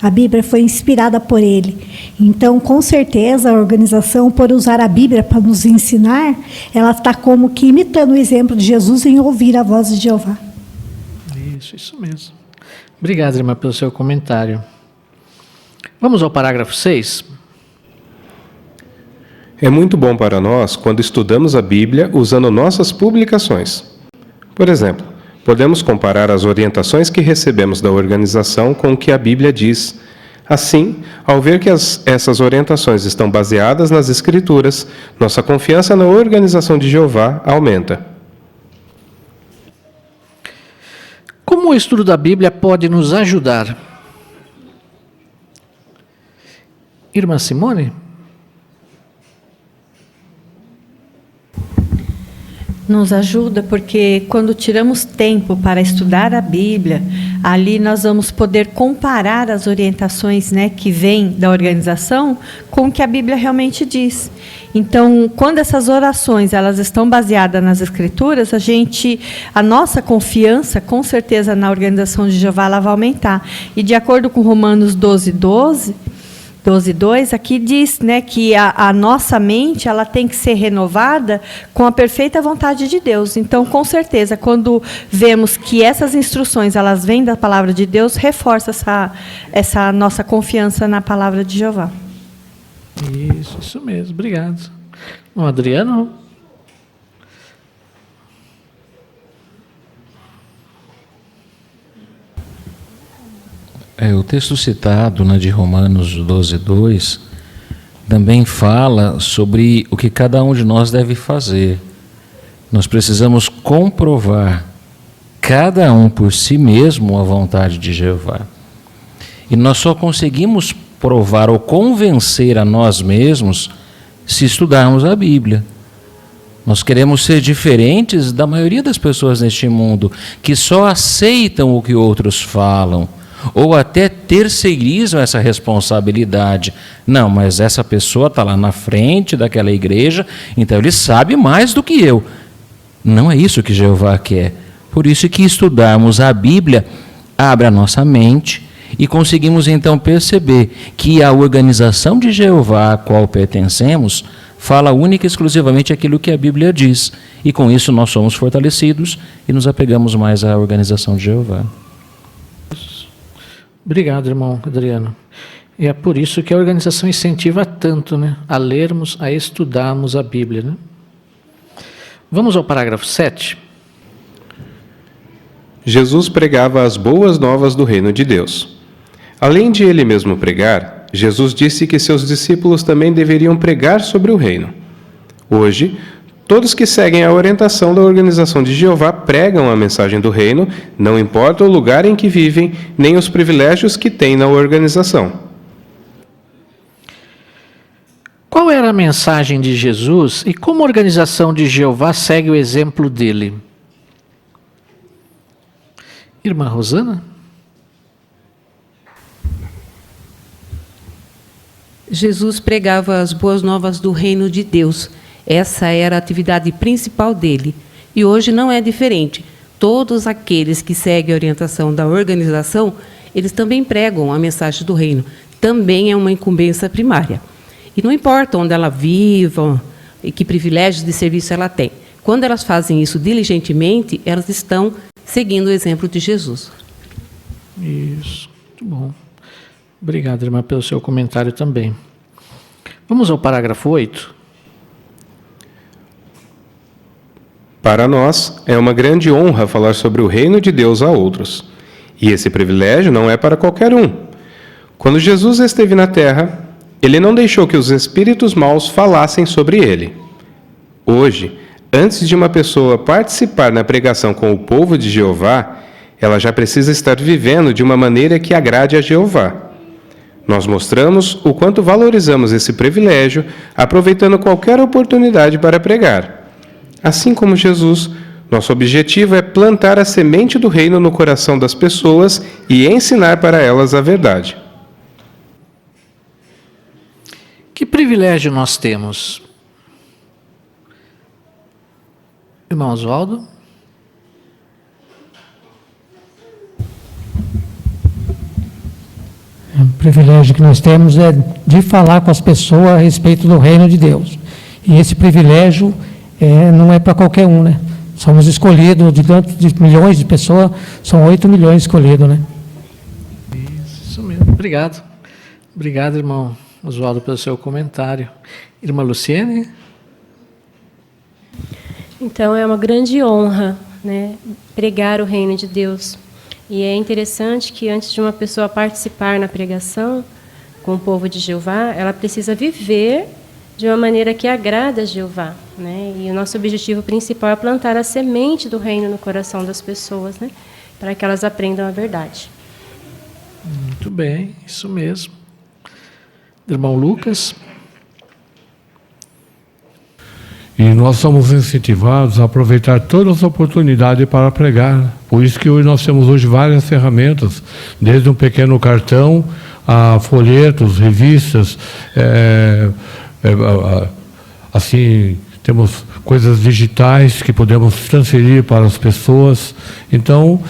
A Bíblia foi inspirada por ele. Então, com certeza, a organização, por usar a Bíblia para nos ensinar, ela está como que imitando o exemplo de Jesus em ouvir a voz de Jeová. Isso mesmo. Obrigado, irmã, pelo seu comentário. Vamos ao parágrafo 6. É muito bom para nós quando estudamos a Bíblia usando nossas publicações. Por exemplo, podemos comparar as orientações que recebemos da organização com o que a Bíblia diz. Assim, ao ver que essas orientações estão baseadas nas Escrituras, nossa confiança na organização de Jeová aumenta. Como o estudo da Bíblia pode nos ajudar? Irmã Simone? Nos ajuda porque quando tiramos tempo para estudar a Bíblia, ali nós vamos poder comparar as orientações, né, que vêm da organização com o que a Bíblia realmente diz. Então, quando essas orações elas estão baseadas nas Escrituras, a nossa confiança, com certeza, na organização de Jeová, ela vai aumentar. E de acordo com Romanos 12:2, aqui diz, né, que a nossa mente ela tem que ser renovada com a perfeita vontade de Deus. Então, com certeza, quando vemos que essas instruções elas vêm da palavra de Deus, reforça essa nossa confiança na palavra de Jeová. Isso mesmo. Obrigado. Bom, Adriano? O texto citado, de Romanos 12:2, também fala sobre o que cada um de nós deve fazer. Nós precisamos comprovar, cada um por si mesmo, a vontade de Jeová. E nós só conseguimos provar ou convencer a nós mesmos se estudarmos a Bíblia. Nós queremos ser diferentes da maioria das pessoas neste mundo, que só aceitam o que outros falam, ou até terceirizam essa responsabilidade. Não, mas essa pessoa está lá na frente daquela igreja, então ele sabe mais do que eu. Não é isso que Jeová quer. Por isso que estudarmos a Bíblia abre a nossa mente e conseguimos então perceber que a organização de Jeová a qual pertencemos fala única e exclusivamente aquilo que a Bíblia diz. E com isso nós somos fortalecidos e nos apegamos mais à organização de Jeová. Obrigado, irmão Adriano. E é por isso que a organização incentiva tanto, a lermos, a estudarmos a Bíblia. Vamos ao parágrafo 7. Jesus pregava as boas novas do reino de Deus. Além de ele mesmo pregar, Jesus disse que seus discípulos também deveriam pregar sobre o reino. Hoje, todos que seguem a orientação da organização de Jeová pregam a mensagem do reino, não importa o lugar em que vivem, nem os privilégios que têm na organização. Qual era a mensagem de Jesus e como a organização de Jeová segue o exemplo dele? Irmã Rosana? Jesus pregava as boas novas do reino de Deus. Essa era a atividade principal dele. E hoje não é diferente. Todos aqueles que seguem a orientação da organização, eles também pregam a mensagem do reino. Também é uma incumbência primária. E não importa onde ela viva e que privilégios de serviço ela tem. Quando elas fazem isso diligentemente, elas estão seguindo o exemplo de Jesus. Isso, muito bom. Obrigado, irmã, pelo seu comentário também. Vamos ao parágrafo 8. Para nós, é uma grande honra falar sobre o reino de Deus a outros. E esse privilégio não é para qualquer um. Quando Jesus esteve na terra, ele não deixou que os espíritos maus falassem sobre ele. Hoje, antes de uma pessoa participar na pregação com o povo de Jeová, ela já precisa estar vivendo de uma maneira que agrade a Jeová. Nós mostramos o quanto valorizamos esse privilégio, aproveitando qualquer oportunidade para pregar. Assim como Jesus, nosso objetivo é plantar a semente do reino no coração das pessoas e ensinar para elas a verdade. Que privilégio nós temos? Irmão Oswaldo? O privilégio que nós temos é de falar com as pessoas a respeito do reino de Deus. E esse privilégio não é para qualquer um, né? Somos escolhidos de milhões de pessoas, são 8 milhões escolhidos, né? Isso mesmo. Obrigado. Obrigado, irmão Oswaldo, pelo seu comentário. Irmã Luciene? Então, é uma grande honra, né, pregar o reino de Deus. E é interessante que antes de uma pessoa participar na pregação com o povo de Jeová, ela precisa viver de uma maneira que agrada a Jeová, né? E o nosso objetivo principal é plantar a semente do reino no coração das pessoas, né, para que elas aprendam a verdade. Muito bem, isso mesmo. Irmão Lucas? E nós somos incentivados a aproveitar todas as oportunidades para pregar. Por isso que hoje nós temos várias ferramentas, desde um pequeno cartão a folhetos, revistas, assim, temos coisas digitais que podemos transferir para as pessoas. Então,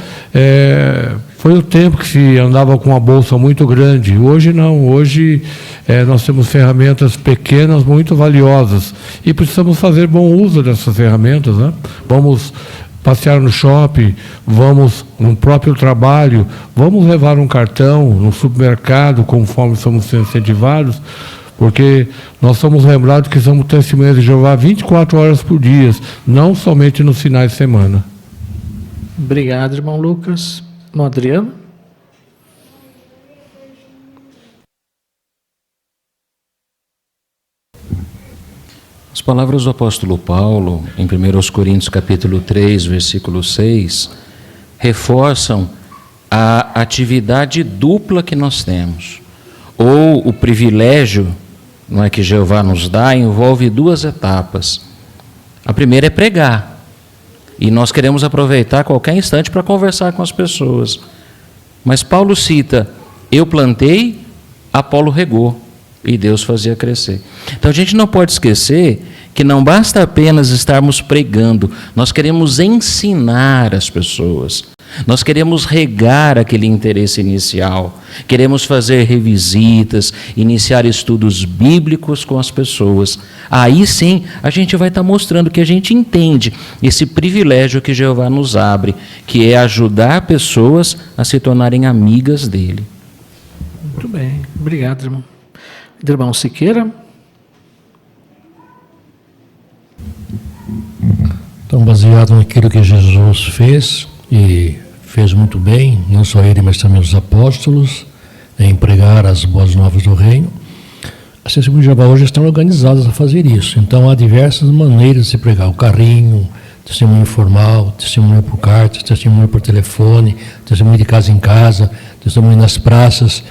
foi o tempo que se andava com uma bolsa muito grande. Hoje não, hoje nós temos ferramentas pequenas muito valiosas e precisamos fazer bom uso dessas ferramentas, né? Vamos passear no shopping, vamos no próprio trabalho, vamos levar um cartão no supermercado conforme somos incentivados, porque nós somos lembrados que somos testemunhas de Jeová 24 horas por dia, não somente nos finais de semana. Obrigado, irmão Lucas. Irmão Adriano? As palavras do apóstolo Paulo, em 1 Coríntios capítulo 3, versículo 6, reforçam a atividade dupla que nós temos. Ou o privilégio, não é, que Jeová nos dá, envolve duas etapas. A primeira é pregar. E nós queremos aproveitar qualquer instante para conversar com as pessoas. Mas Paulo cita, eu plantei, Apolo regou, e Deus fazia crescer. Então a gente não pode esquecer que não basta apenas estarmos pregando, nós queremos ensinar as pessoas. Nós queremos regar aquele interesse inicial, queremos fazer revisitas, iniciar estudos bíblicos com as pessoas. Aí sim, a gente vai estar mostrando que a gente entende esse privilégio que Jeová nos abre, que é ajudar pessoas a se tornarem amigas dele. Muito bem, obrigado, irmão. Irmão Siqueira? Então, baseado naquilo que Jesus fez, e fez muito bem, não só ele, mas também os apóstolos, em pregar as boas novas do reino, as Testemunhas de Jeová hoje estão organizadas a fazer isso. Então, há diversas maneiras de se pregar: o carrinho, testemunho informal, testemunho por carta, testemunho por telefone, testemunho de casa em casa, testemunho nas praças.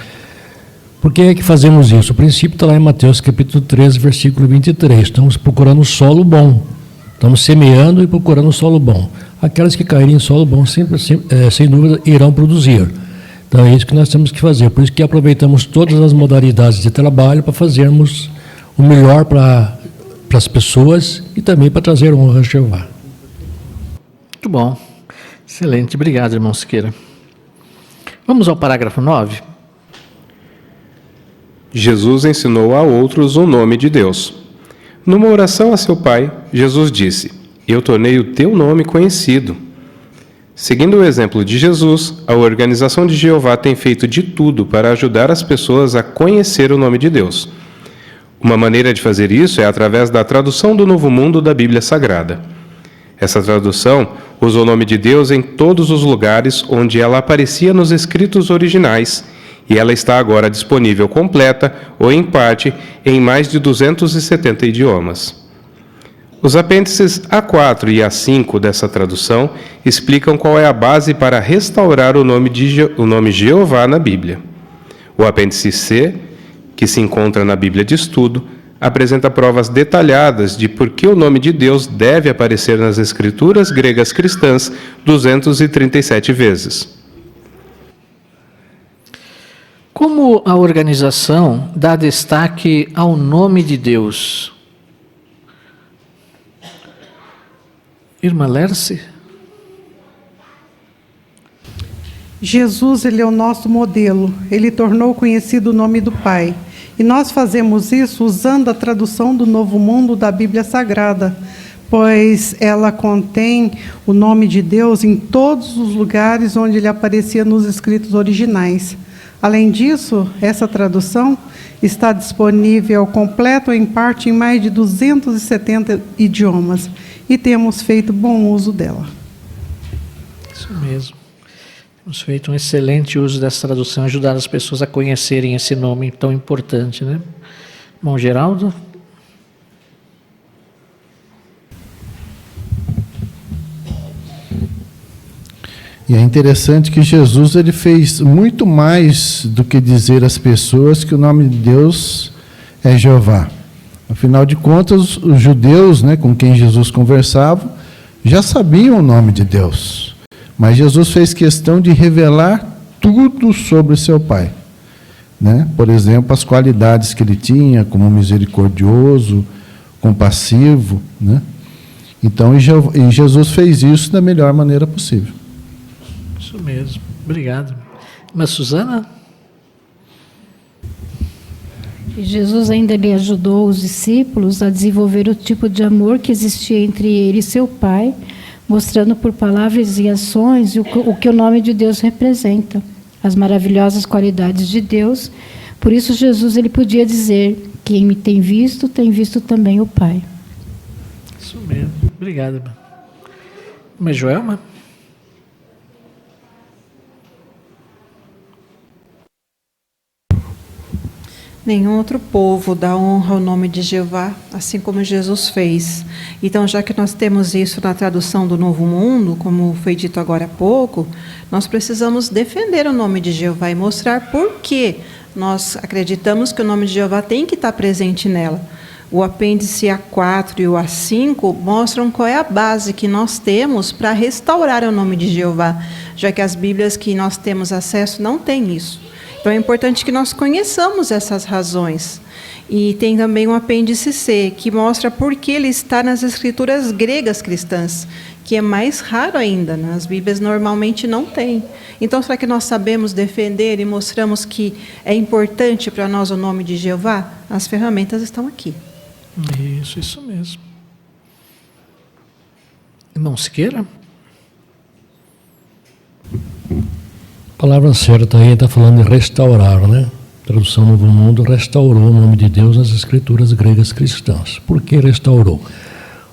Por que é que fazemos isso? O princípio está lá em Mateus capítulo 13, versículo 23. Estamos procurando solo bom. Estamos semeando e procurando solo bom. Aquelas que caírem em solo bom, sem dúvida, irão produzir. Então é isso que nós temos que fazer. Por isso que aproveitamos todas as modalidades de trabalho para fazermos o melhor para as pessoas e também para trazer honra a Jeová. Muito bom. Excelente. Obrigado, irmão Siqueira. Vamos ao parágrafo 9. Jesus ensinou a outros o nome de Deus. Numa oração a seu Pai, Jesus disse: eu tornei o teu nome conhecido. Seguindo o exemplo de Jesus, a Organização de Jeová tem feito de tudo para ajudar as pessoas a conhecer o nome de Deus. Uma maneira de fazer isso é através da tradução do Novo Mundo da Bíblia Sagrada. Essa tradução usa o nome de Deus em todos os lugares onde ela aparecia nos escritos originais, e ela está agora disponível completa ou em parte em mais de 270 idiomas. Os apêndices A4 e A5 dessa tradução explicam qual é a base para restaurar o nome Jeová na Bíblia. O apêndice C, que se encontra na Bíblia de Estudo, apresenta provas detalhadas de por que o nome de Deus deve aparecer nas escrituras gregas cristãs 237 vezes. Como a organização dá destaque ao nome de Deus? Irmã Lerce? Jesus, ele é o nosso modelo. Ele tornou conhecido o nome do Pai. E nós fazemos isso usando a tradução do Novo Mundo da Bíblia Sagrada, pois ela contém o nome de Deus em todos os lugares onde ele aparecia nos escritos originais. Além disso, essa tradução está disponível completo ou em parte em mais de 270 idiomas e temos feito bom uso dela. Isso mesmo. Temos feito um excelente uso dessa tradução, ajudar as pessoas a conhecerem esse nome tão importante, né? Bom, Geraldo? E é interessante que Jesus ele fez muito mais do que dizer às pessoas que o nome de Deus é Jeová. Afinal de contas, os judeus, né, com quem Jesus conversava, já sabiam o nome de Deus. Mas Jesus fez questão de revelar tudo sobre seu Pai. Né? Por exemplo, as qualidades que ele tinha, como misericordioso, compassivo. Né? Então, e Jesus fez isso da melhor maneira possível. Isso mesmo. Obrigado. Mas Suzana? Jesus ainda lhe ajudou os discípulos a desenvolver o tipo de amor que existia entre ele e seu Pai, mostrando por palavras e ações o que o nome de Deus representa, as maravilhosas qualidades de Deus. Por isso Jesus ele podia dizer: quem me tem visto também o Pai. Isso mesmo. Obrigado. Mas Joelma? Nenhum outro povo dá honra ao nome de Jeová, assim como Jesus fez. Então, já que nós temos isso na tradução do Novo Mundo, como foi dito agora há pouco, nós precisamos defender o nome de Jeová e mostrar por que nós acreditamos que o nome de Jeová tem que estar presente nela. O apêndice A4 e o A5 mostram qual é a base que nós temos para restaurar o nome de Jeová, já que as Bíblias que nós temos acesso não têm isso. Então, é importante que nós conheçamos essas razões. E tem também um apêndice C, que mostra por que ele está nas escrituras gregas cristãs, que é mais raro ainda, né? As Bíblias normalmente não têm. Então, será que nós sabemos defender e mostramos que é importante para nós o nome de Jeová? As ferramentas estão aqui. Isso mesmo. Irmão Siqueira? A palavra certa aí está falando de restaurar, né? Tradução Novo Mundo, restaurou o nome de Deus nas escrituras gregas cristãs. Por que restaurou?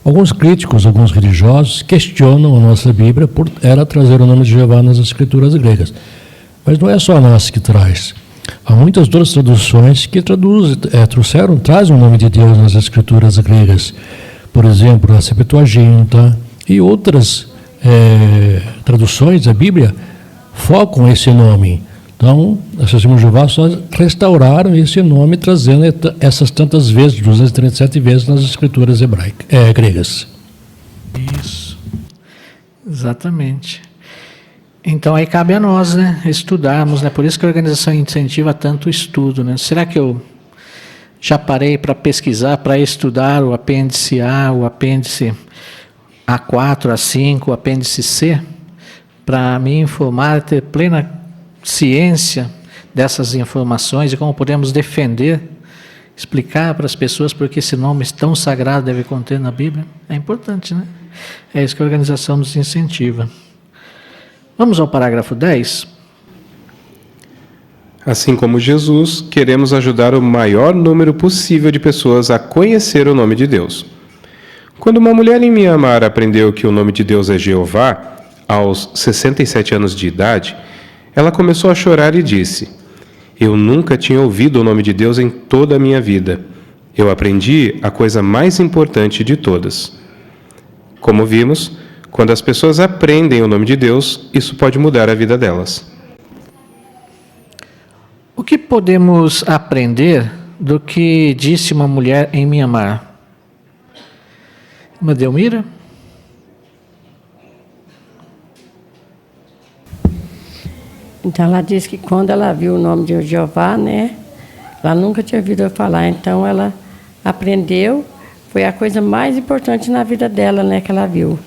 Alguns críticos, alguns religiosos, questionam a nossa Bíblia por ela trazer o nome de Jeová nas escrituras gregas. Mas não é só a nossa que traz. Há muitas outras traduções que trazem o nome de Deus nas escrituras gregas. Por exemplo, a Septuaginta e outras traduções da Bíblia focam esse nome. Então, as Testemunhas de Jeová só restauraram esse nome, trazendo essas tantas vezes, 237 vezes, nas escrituras gregas. Isso. Exatamente. Então, aí cabe a nós, né, estudarmos, né? Por isso que a organização incentiva tanto o estudo, né? Será que eu já parei para pesquisar, para estudar o apêndice A, o apêndice A4, A5, o apêndice C? Para me informar, ter plena ciência dessas informações e como podemos defender, explicar para as pessoas por que esse nome tão sagrado deve conter na Bíblia. É importante, né? É isso que a organização nos incentiva. Vamos ao parágrafo 10. Assim como Jesus, queremos ajudar o maior número possível de pessoas a conhecer o nome de Deus. Quando uma mulher em Mianmar aprendeu que o nome de Deus é Jeová, aos 67 anos de idade, ela começou a chorar e disse: eu nunca tinha ouvido o nome de Deus em toda a minha vida. Eu aprendi a coisa mais importante de todas. Como vimos, quando as pessoas aprendem o nome de Deus, isso pode mudar a vida delas. O que podemos aprender do que disse uma mulher em Mianmar? Delmira? Então ela disse que quando ela viu o nome de Jeová, né, ela nunca tinha ouvido falar, então ela aprendeu, foi a coisa mais importante na vida dela, né, que ela viu.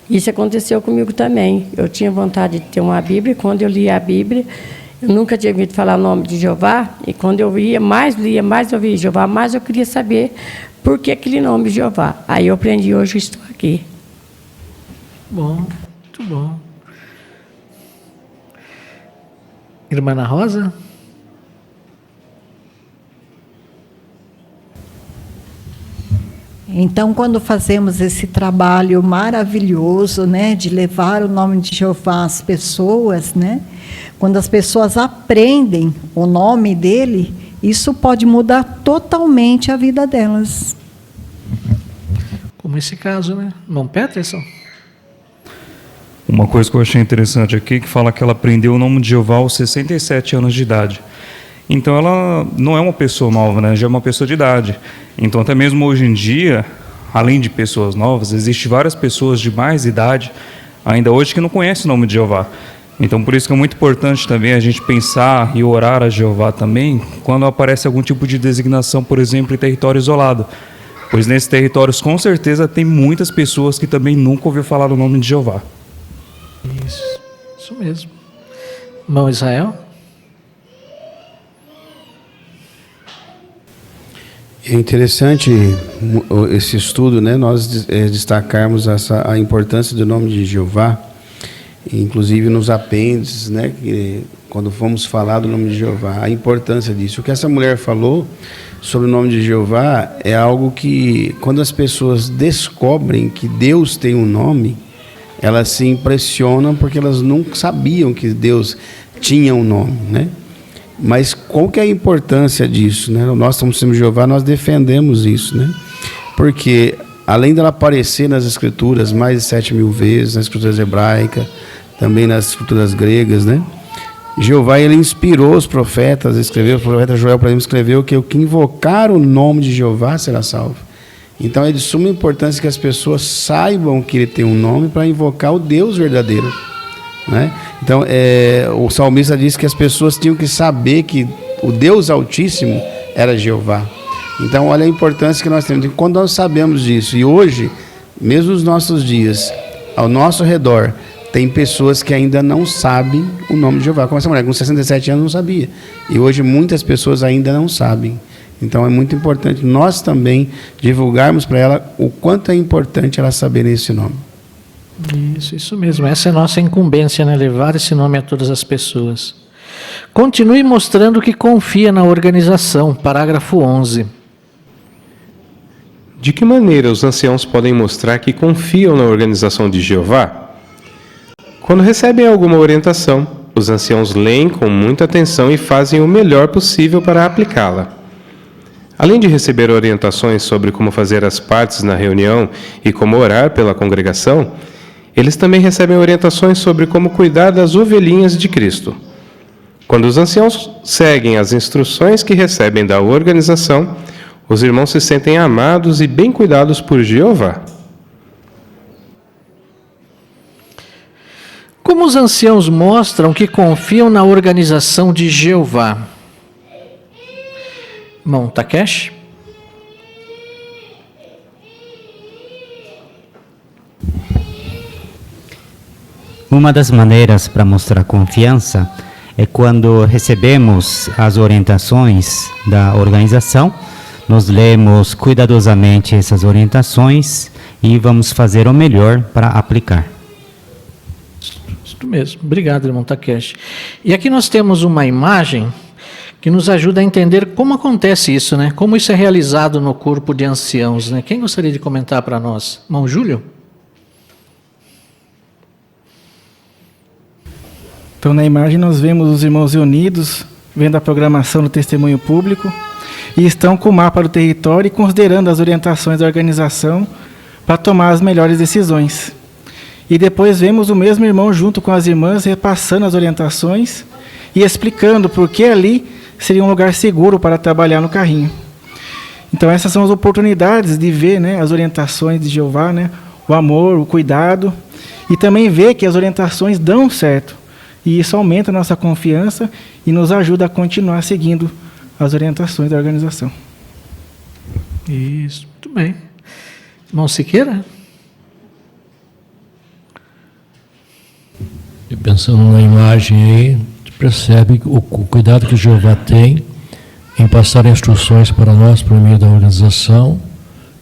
Isso aconteceu comigo também. Eu tinha vontade de ter uma Bíblia, e quando eu lia a Bíblia, eu nunca tinha ouvido falar o nome de Jeová, e quando eu lia, mais eu ouvia Jeová, mais eu queria saber por que aquele nome Jeová. Aí eu aprendi, hoje eu estou aqui. Bom, muito bom. Irmã Ana Rosa? Então, quando fazemos esse trabalho maravilhoso, né, de levar o nome de Jeová às pessoas, né, quando as pessoas aprendem o nome dele, isso pode mudar totalmente a vida delas. Como esse caso, né? Irmão Peterson? Uma coisa que eu achei interessante aqui, que fala que ela aprendeu o nome de Jeová aos 67 anos de idade. Então ela não é uma pessoa nova, né? Já é uma pessoa de idade. Então até mesmo hoje em dia, além de pessoas novas, existem várias pessoas de mais idade, ainda hoje, que não conhecem o nome de Jeová. Então por isso que é muito importante também a gente pensar e orar a Jeová também, quando aparece algum tipo de designação, por exemplo, em território isolado. Pois nesses territórios, com certeza, tem muitas pessoas que também nunca ouviram falar o nome de Jeová. Isso mesmo. Irmão Israel? É interessante esse estudo, né? Nós destacarmos a importância do nome de Jeová, inclusive nos apêndices, né? Que, quando vamos falar do nome de Jeová, a importância disso. O que essa mulher falou sobre o nome de Jeová é algo que, quando as pessoas descobrem que Deus tem um nome, elas se impressionam porque elas nunca sabiam que Deus tinha um nome, né? Mas qual que é a importância disso, né? Nós, como testemunhos de Jeová, nós defendemos isso, né? Porque, além dela aparecer nas Escrituras mais de 7.000 vezes, nas Escrituras hebraicas, também nas Escrituras gregas, né? Jeová, ele inspirou os profetas, escreveu, o profeta Joel, por exemplo, escreveu que o que invocar o nome de Jeová será salvo. Então é de suma importância que as pessoas saibam que ele tem um nome para invocar o Deus verdadeiro, né? Então o salmista diz que as pessoas tinham que saber que o Deus Altíssimo era Jeová. Então olha a importância que nós temos. Quando nós sabemos disso, e hoje, mesmo nos nossos dias, ao nosso redor, tem pessoas que ainda não sabem o nome de Jeová. Como essa mulher, com 67 anos, não sabia. E hoje muitas pessoas ainda não sabem. Então é muito importante nós também divulgarmos para ela o quanto é importante ela saber esse nome. Isso mesmo. Essa é a nossa incumbência, né? Levar esse nome a todas as pessoas. Continue mostrando que confia na organização. Parágrafo 11. De que maneira os anciãos podem mostrar que confiam na organização de Jeová? Quando recebem alguma orientação, os anciãos leem com muita atenção e fazem o melhor possível para aplicá-la. Além de receber orientações sobre como fazer as partes na reunião e como orar pela congregação, eles também recebem orientações sobre como cuidar das ovelhinhas de Cristo. Quando os anciãos seguem as instruções que recebem da organização, os irmãos se sentem amados e bem cuidados por Jeová. Como os anciãos mostram que confiam na organização de Jeová? Irmão Takeshi? Uma das maneiras para mostrar confiança é quando recebemos as orientações da organização, nós lemos cuidadosamente essas orientações e vamos fazer o melhor para aplicar. Isso mesmo. Obrigado, irmão Takeshi. E aqui nós temos uma imagem que nos ajuda a entender como acontece isso, né? Como isso é realizado no corpo de anciãos, né? Quem gostaria de comentar para nós? Irmão Júlio? Então, na imagem nós vemos os irmãos reunidos, vendo a programação do testemunho público, e estão com o mapa do território e considerando as orientações da organização para tomar as melhores decisões. E depois vemos o mesmo irmão junto com as irmãs repassando as orientações e explicando por que ali seria um lugar seguro para trabalhar no carrinho. Então essas são as oportunidades de ver, né, as orientações de Jeová, né, o amor, o cuidado, e também ver que as orientações dão certo. E isso aumenta a nossa confiança e nos ajuda a continuar seguindo as orientações da organização. Isso, muito bem. Irmão Siqueira? E pensando na imagem aí, você percebe o cuidado que Jeová tem em passar instruções para nós por meio da organização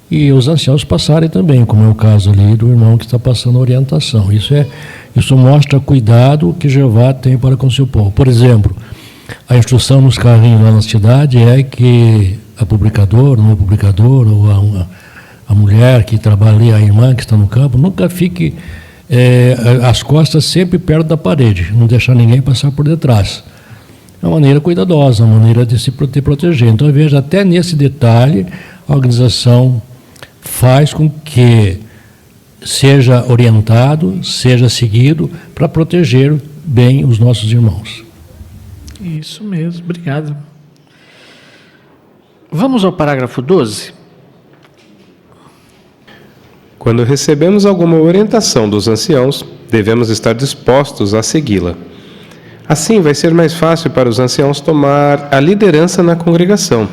e os anciãos passarem também, como é o caso ali do irmão que está passando a orientação. Isso mostra o cuidado que Jeová tem para com o seu povo. Por exemplo, a instrução nos carrinhos lá na cidade é que a publicadora, ou a mulher que trabalha ali, a irmã que está no campo, nunca fique as costas sempre perto da parede, não deixar ninguém passar por detrás. É uma maneira cuidadosa, uma maneira de se proteger. Então, veja, até nesse detalhe, a organização faz com que seja orientado, seja seguido, para proteger bem os nossos irmãos. Isso mesmo, obrigado. Vamos ao parágrafo 12. Quando recebemos alguma orientação dos anciãos, devemos estar dispostos a segui-la. Assim, vai ser mais fácil para os anciãos tomar a liderança na congregação.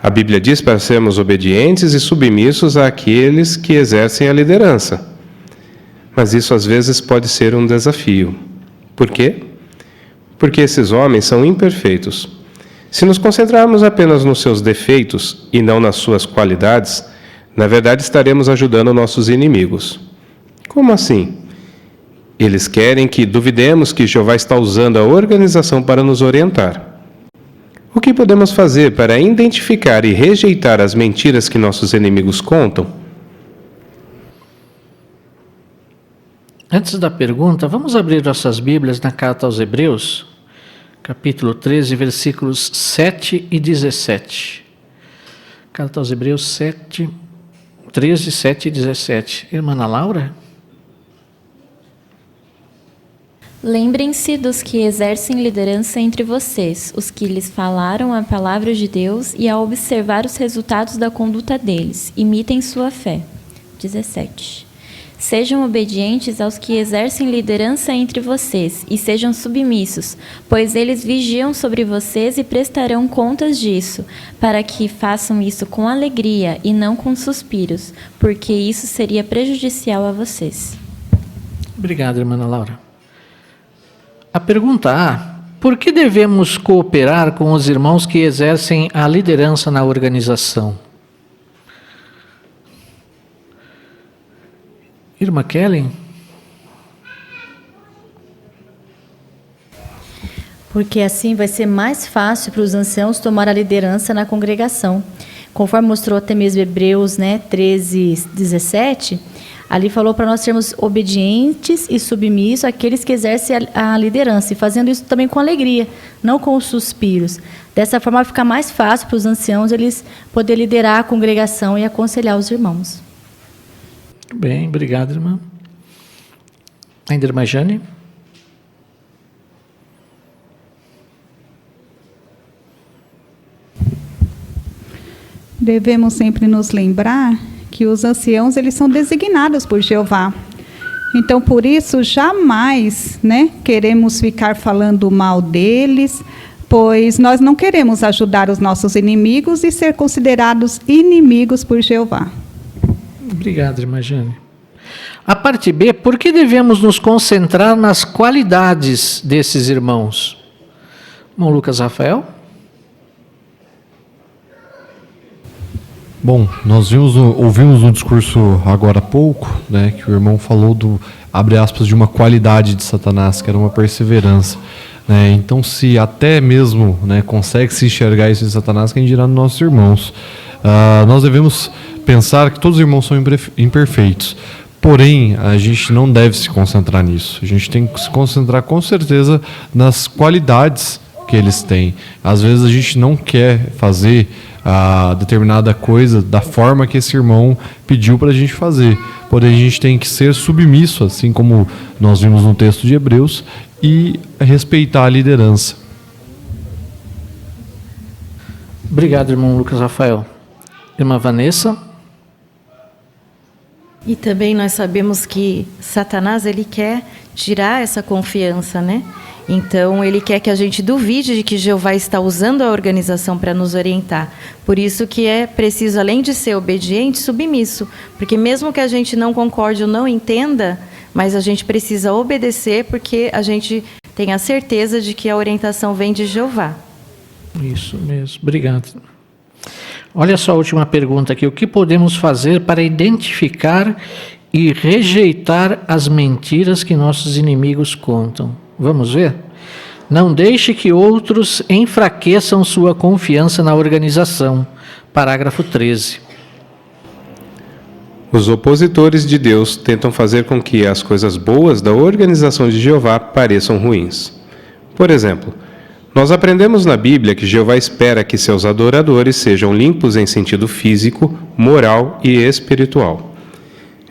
A Bíblia diz para sermos obedientes e submissos àqueles que exercem a liderança. Mas isso às vezes pode ser um desafio. Por quê? Porque esses homens são imperfeitos. Se nos concentrarmos apenas nos seus defeitos e não nas suas qualidades, na verdade estaremos ajudando nossos inimigos. Como assim? Eles querem que duvidemos que Jeová está usando a organização para nos orientar. O que podemos fazer para identificar e rejeitar as mentiras que nossos inimigos contam? Antes da pergunta, vamos abrir nossas Bíblias na carta aos Hebreus, capítulo 13, versículos 7 e 17. Carta aos Hebreus 13, 7 e 17. Irmã Ana Laura? Lembrem-se dos que exercem liderança entre vocês, os que lhes falaram a palavra de Deus, e ao observar os resultados da conduta deles, imitem sua fé. 17. Sejam obedientes aos que exercem liderança entre vocês, e sejam submissos, pois eles vigiam sobre vocês e prestarão contas disso, para que façam isso com alegria e não com suspiros, porque isso seria prejudicial a vocês. Obrigado, irmã Ana Laura. A pergunta A: por que devemos cooperar com os irmãos que exercem a liderança na organização? Irmã Kellen? Porque assim vai ser mais fácil para os anciãos tomar a liderança na congregação. Conforme mostrou até mesmo Hebreus 13, 17, ali falou para nós sermos obedientes e submissos àqueles que exercem a liderança, e fazendo isso também com alegria, não com os suspiros. Dessa forma vai ficar mais fácil para os anciãos eles poder liderar a congregação e aconselhar os irmãos. Bem, obrigado, irmã. Ainda irmã Jane? Devemos sempre nos lembrar que os anciãos, eles são designados por Jeová. Então, por isso, jamais, queremos ficar falando mal deles, pois nós não queremos ajudar os nossos inimigos e ser considerados inimigos por Jeová. Obrigado, irmã Jane. A parte B: por que devemos nos concentrar nas qualidades desses irmãos? Irmão Lucas Rafael? Bom, nós ouvimos um discurso agora há pouco, que o irmão falou abre aspas, de uma qualidade de Satanás, que era uma perseverança. Então, se até mesmo consegue se enxergar isso em Satanás, quem dirá nos nossos irmãos? Nós devemos pensar que todos os irmãos são imperfeitos. Porém, a gente não deve se concentrar nisso. A gente tem que se concentrar com certeza nas qualidades que eles têm. Às vezes a gente não quer fazer determinada coisa da forma que esse irmão pediu para a gente fazer. Porém, a gente tem que ser submisso, assim como nós vimos no texto de Hebreus, e respeitar a liderança. Obrigado, irmão Lucas Rafael. Irmã Vanessa? E também nós sabemos que Satanás, ele quer tirar essa confiança, né? Então, ele quer que a gente duvide de que Jeová está usando a organização para nos orientar. Por isso que é preciso, além de ser obediente, submisso. Porque mesmo que a gente não concorde ou não entenda, mas a gente precisa obedecer porque a gente tem a certeza de que a orientação vem de Jeová. Isso mesmo, obrigado. Olha só a última pergunta aqui. O que podemos fazer para identificar e rejeitar as mentiras que nossos inimigos contam? Vamos ver? Não deixe que outros enfraqueçam sua confiança na organização. Parágrafo 13. Os opositores de Deus tentam fazer com que as coisas boas da organização de Jeová pareçam ruins. Por exemplo, nós aprendemos na Bíblia que Jeová espera que seus adoradores sejam limpos em sentido físico, moral e espiritual.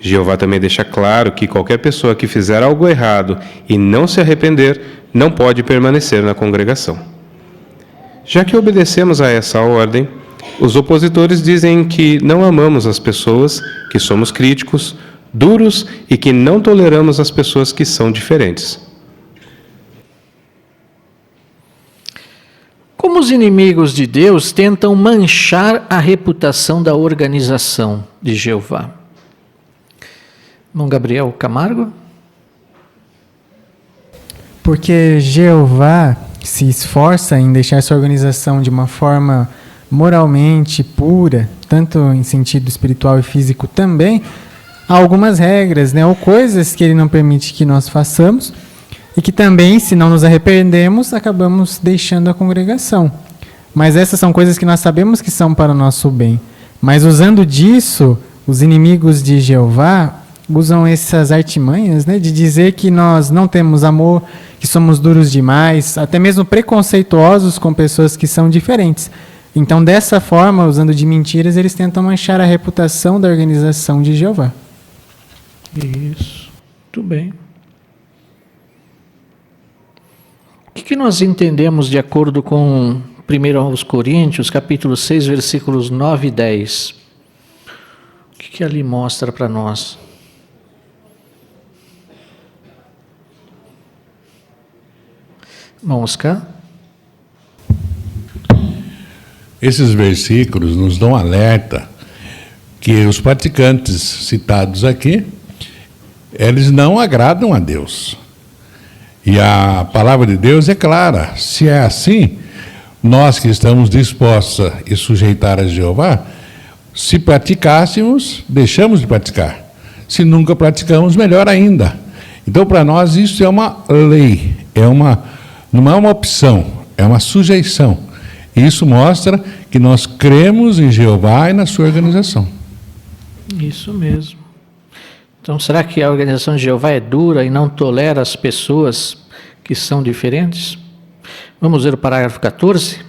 Jeová também deixa claro que qualquer pessoa que fizer algo errado e não se arrepender, não pode permanecer na congregação. Já que obedecemos a essa ordem, os opositores dizem que não amamos as pessoas, que somos críticos, duros e que não toleramos as pessoas que são diferentes. Como os inimigos de Deus tentam manchar a reputação da organização de Jeová? Irmão Gabriel Camargo? Porque Jeová se esforça em deixar essa organização de uma forma moralmente pura, tanto em sentido espiritual e físico também, há algumas regras, né, ou coisas que ele não permite que nós façamos, e que também, se não nos arrependemos, acabamos deixando a congregação. Mas essas são coisas que nós sabemos que são para o nosso bem. Mas usando disso, os inimigos de Jeová usam essas artimanhas, né, de dizer que nós não temos amor, que somos duros demais, até mesmo preconceituosos com pessoas que são diferentes. Então, dessa forma, usando de mentiras, eles tentam manchar a reputação da organização de Jeová. Isso, muito bem. O que nós entendemos de acordo com 1 aos Coríntios, capítulo 6, versículos 9 e 10? O que ali mostra para nós? Irmão Oscar? Esses versículos nos dão alerta que os praticantes citados aqui, eles não agradam a Deus. E a palavra de Deus é clara. Se é assim, nós que estamos dispostos a e sujeitar a Jeová, se praticássemos, deixamos de praticar. Se nunca praticamos, melhor ainda. Então, para nós, isso é uma lei, não é uma opção, é uma sujeição. Isso mostra que nós cremos em Jeová e na sua organização. Isso mesmo. Então, será que a organização de Jeová é dura e não tolera as pessoas que são diferentes? Vamos ver o parágrafo 14.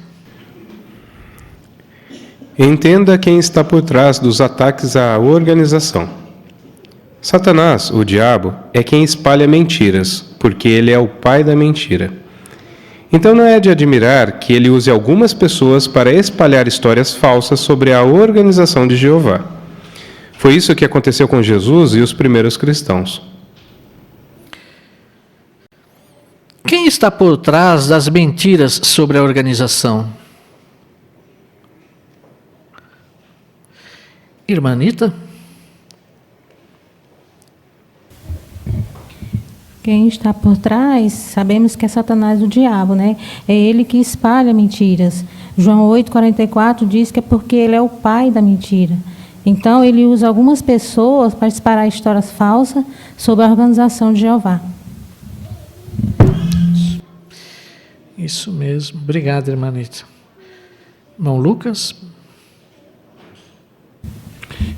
Entenda quem está por trás dos ataques à organização. Satanás, o diabo, é quem espalha mentiras, porque ele é o pai da mentira. Então não é de admirar que ele use algumas pessoas para espalhar histórias falsas sobre a organização de Jeová. Foi isso que aconteceu com Jesus e os primeiros cristãos. Quem está por trás das mentiras sobre a organização? Irmã Anita? Quem está por trás, sabemos que é Satanás, o diabo, né? É ele que espalha mentiras. João 8,44 diz que é porque ele é o pai da mentira. Então, ele usa algumas pessoas para espalhar histórias falsas sobre a organização de Jeová. Isso mesmo. Obrigado, irmã Anita. Irmão Lucas?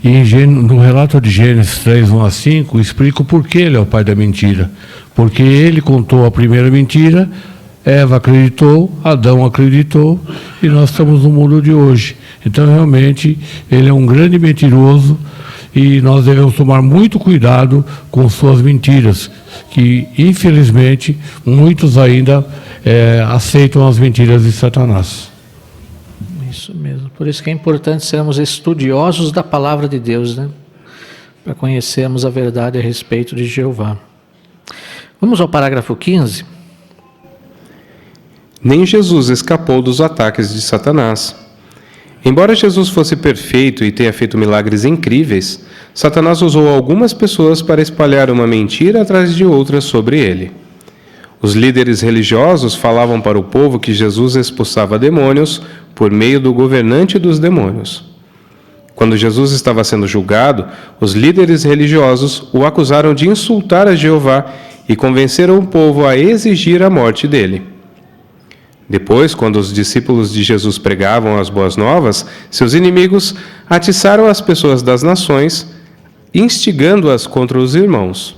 E no relato de Gênesis 3, 1 a 5, explica o porquê ele é o pai da mentira. Porque ele contou a primeira mentira, Eva acreditou, Adão acreditou, e nós estamos no mundo de hoje. Então, realmente, ele é um grande mentiroso e nós devemos tomar muito cuidado com suas mentiras, que, infelizmente, muitos ainda aceitam as mentiras de Satanás. Isso mesmo. Por isso que é importante sermos estudiosos da palavra de Deus, né? Para conhecermos a verdade a respeito de Jeová. Vamos ao parágrafo 15. Nem Jesus escapou dos ataques de Satanás. Embora Jesus fosse perfeito e tenha feito milagres incríveis, Satanás usou algumas pessoas para espalhar uma mentira atrás de outra sobre ele. Os líderes religiosos falavam para o povo que Jesus expulsava demônios por meio do governante dos demônios. Quando Jesus estava sendo julgado, os líderes religiosos o acusaram de insultar a Jeová e convenceram o povo a exigir a morte dele. Depois, quando os discípulos de Jesus pregavam as boas novas, seus inimigos atiçaram as pessoas das nações, instigando-as contra os irmãos.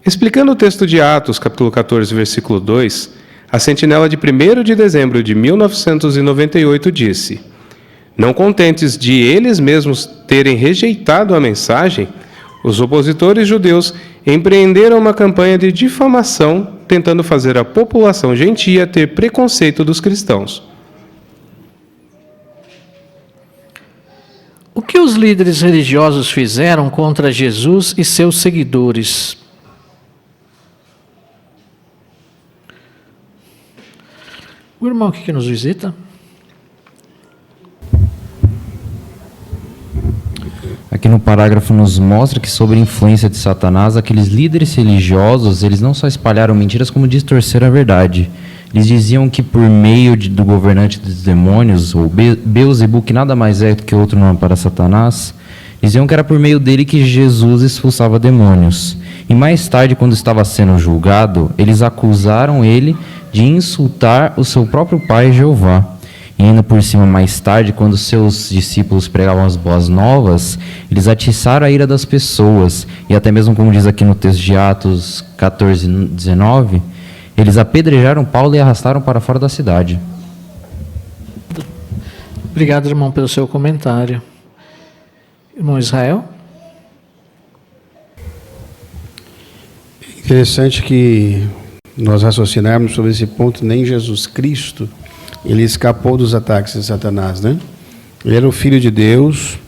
Explicando o texto de Atos, capítulo 14, versículo 2, a sentinela de 1º de dezembro de 1998 disse: não contentes de eles mesmos terem rejeitado a mensagem, os opositores judeus empreenderam uma campanha de difamação, tentando fazer a população gentia ter preconceito dos cristãos. O que os líderes religiosos fizeram contra Jesus e seus seguidores? O irmão aqui que nos visita. Aqui no parágrafo nos mostra que, sob a influência de Satanás, aqueles líderes religiosos, eles não só espalharam mentiras, como distorceram a verdade. Eles diziam que por meio do governante dos demônios, ou Beelzebul, que nada mais é do que outro nome para Satanás, diziam que era por meio dele que Jesus expulsava demônios. E mais tarde, quando estava sendo julgado, eles acusaram ele de insultar o seu próprio pai, Jeová. E ainda por cima, mais tarde, quando seus discípulos pregavam as boas novas, eles atiçaram a ira das pessoas. E até mesmo, como diz aqui no texto de Atos 14, 19, eles apedrejaram Paulo e arrastaram para fora da cidade. Obrigado, irmão, pelo seu comentário. Irmão Israel? Interessante que nós raciocinarmos sobre esse ponto. Nem Jesus Cristo ele escapou dos ataques de Satanás, né? Ele era o Filho de Deus,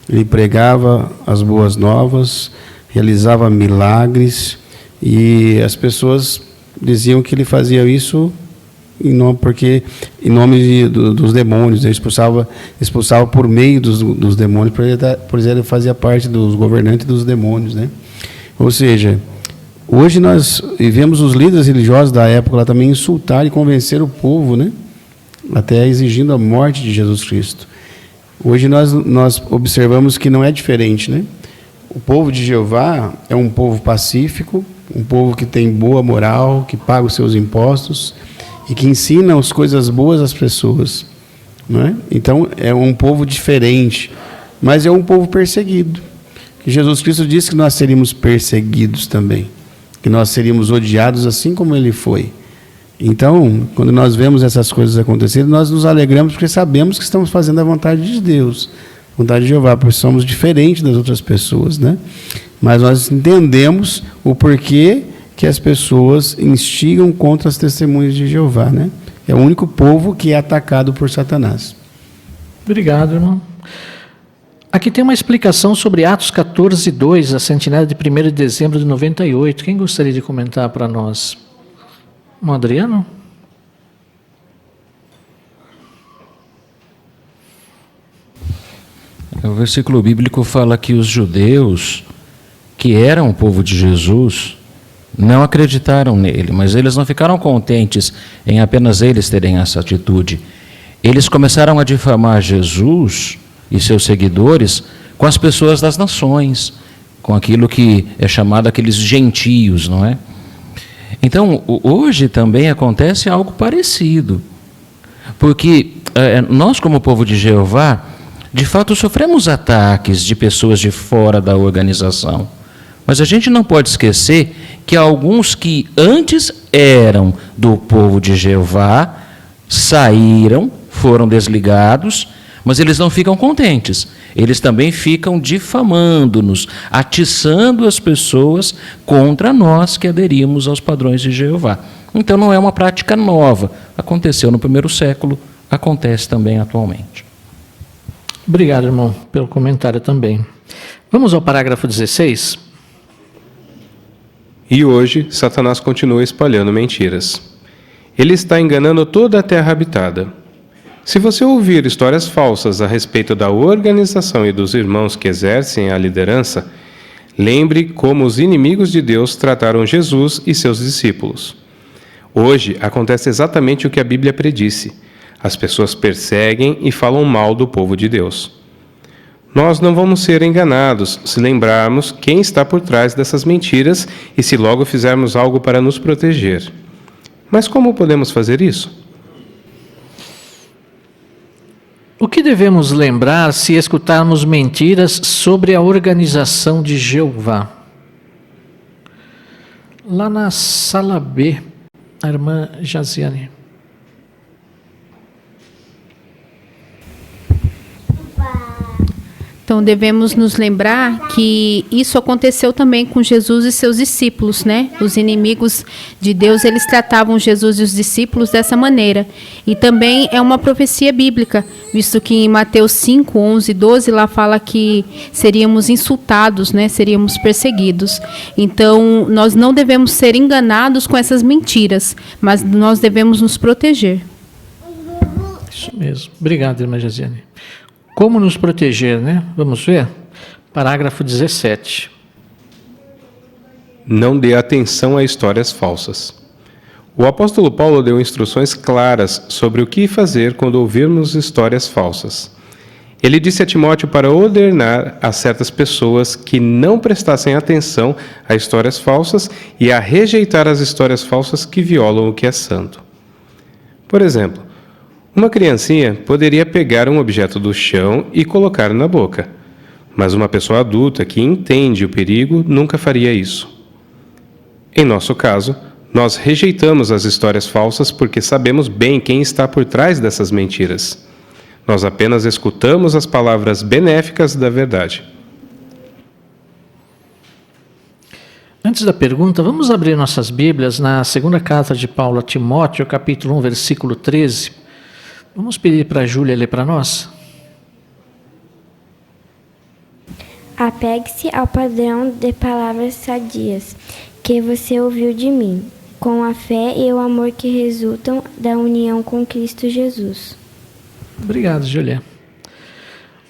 ele pregava as boas novas, realizava milagres, e as pessoas diziam que ele fazia isso em nome dos demônios. Ele expulsava por meio dos demônios, por ele fazia parte dos governantes dos demônios, né? Ou seja, hoje nós vemos os líderes religiosos da época lá também insultar e convencer o povo, né? Até exigindo a morte de Jesus Cristo. Hoje nós observamos que não é diferente, né? O povo de Jeová é um povo pacífico, um povo que tem boa moral, que paga os seus impostos e que ensina as coisas boas às pessoas, não é? Então é um povo diferente, mas é um povo perseguido. Que Jesus Cristo disse que nós seríamos perseguidos também, que nós seríamos odiados assim como ele foi. Então, quando nós vemos essas coisas acontecerem, nós nos alegramos porque sabemos que estamos fazendo a vontade de Deus, a vontade de Jeová, porque somos diferentes das outras pessoas, né? Mas nós entendemos o porquê que as pessoas instigam contra as testemunhas de Jeová, né? É o único povo que é atacado por Satanás. Obrigado, irmão. Aqui tem uma explicação sobre Atos 14, 2, a sentinela de 1º de dezembro de 98. Quem gostaria de comentar para nós? O Adriano? O versículo bíblico fala que os judeus, que eram o povo de Jesus, não acreditaram nele, mas eles não ficaram contentes em apenas eles terem essa atitude. Eles começaram a difamar Jesus e seus seguidores com as pessoas das nações, com aquilo que é chamado aqueles gentios, não é? Então, hoje também acontece algo parecido, porque nós, como povo de Jeová, de fato sofremos ataques de pessoas de fora da organização, mas a gente não pode esquecer que alguns que antes eram do povo de Jeová saíram, foram desligados, mas eles não ficam contentes. Eles também ficam difamando-nos, atiçando as pessoas contra nós que aderimos aos padrões de Jeová. Então não é uma prática nova. Aconteceu no 1º século, acontece também atualmente. Obrigado, irmão, pelo comentário também. Vamos ao parágrafo 16. E hoje, Satanás continua espalhando mentiras. Ele está enganando toda a terra habitada. Se você ouvir histórias falsas a respeito da organização e dos irmãos que exercem a liderança, lembre como os inimigos de Deus trataram Jesus e seus discípulos. Hoje acontece exatamente o que a Bíblia predisse. As pessoas perseguem e falam mal do povo de Deus. Nós não vamos ser enganados se lembrarmos quem está por trás dessas mentiras e se logo fizermos algo para nos proteger. Mas como podemos fazer isso? O que devemos lembrar se escutarmos mentiras sobre a organização de Jeová? Lá na sala B, a irmã Jaziane. Então devemos nos lembrar que isso aconteceu também com Jesus e seus discípulos, né? Os inimigos de Deus, eles tratavam Jesus e os discípulos dessa maneira. E também é uma profecia bíblica, visto que em Mateus 5, 11 e 12, lá fala que seríamos insultados, né? Seríamos perseguidos. Então nós não devemos ser enganados com essas mentiras, mas nós devemos nos proteger. Isso mesmo. Obrigado, irmã Jaziane. Como nos proteger, né? Vamos ver? Parágrafo 17. Não dê atenção a histórias falsas. O apóstolo Paulo deu instruções claras sobre o que fazer quando ouvirmos histórias falsas. Ele disse a Timóteo para ordenar a certas pessoas que não prestassem atenção a histórias falsas e a rejeitar as histórias falsas que violam o que é santo. Por exemplo, uma criancinha poderia pegar um objeto do chão e colocar na boca, mas uma pessoa adulta que entende o perigo nunca faria isso. Em nosso caso, nós rejeitamos as histórias falsas porque sabemos bem quem está por trás dessas mentiras. Nós apenas escutamos as palavras benéficas da verdade. Antes da pergunta, vamos abrir nossas Bíblias na segunda carta de Paulo a Timóteo, capítulo 1, versículo 13. Vamos pedir para a Júlia ler para nós. Apegue-se ao padrão de palavras sadias que você ouviu de mim, com a fé e o amor que resultam da união com Cristo Jesus. Obrigado, Júlia.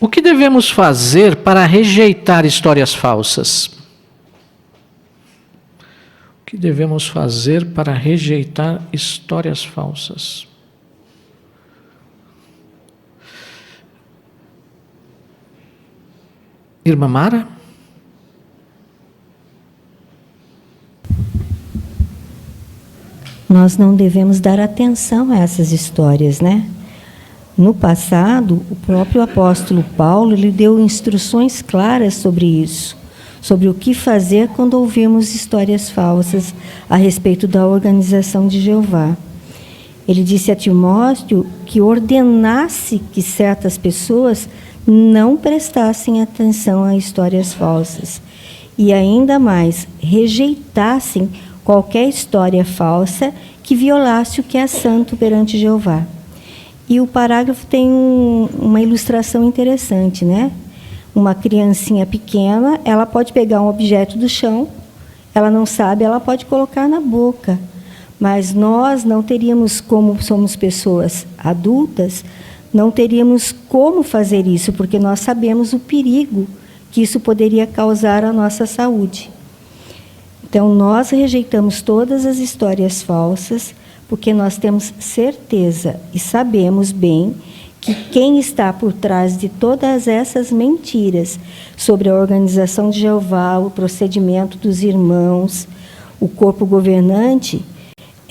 O que devemos fazer para rejeitar histórias falsas? O que devemos fazer para rejeitar histórias falsas? Irmã Mara? Nós não devemos dar atenção a essas histórias, né? No passado, o próprio apóstolo Paulo lhe deu instruções claras sobre isso, sobre o que fazer quando ouvirmos histórias falsas a respeito da organização de Jeová. Ele disse a Timóteo que ordenasse que certas pessoas não prestassem atenção a histórias falsas e ainda mais rejeitassem qualquer história falsa que violasse o que é santo perante Jeová. E o parágrafo tem uma ilustração interessante, né? Uma criancinha pequena, ela pode pegar um objeto do chão, ela não sabe, ela pode colocar na boca, mas nós não teríamos, como somos pessoas adultas, não teríamos como fazer isso, porque nós sabemos o perigo que isso poderia causar à nossa saúde. Então, nós rejeitamos todas as histórias falsas, porque nós temos certeza e sabemos bem que quem está por trás de todas essas mentiras sobre a organização de Jeová, o procedimento dos irmãos, o corpo governante,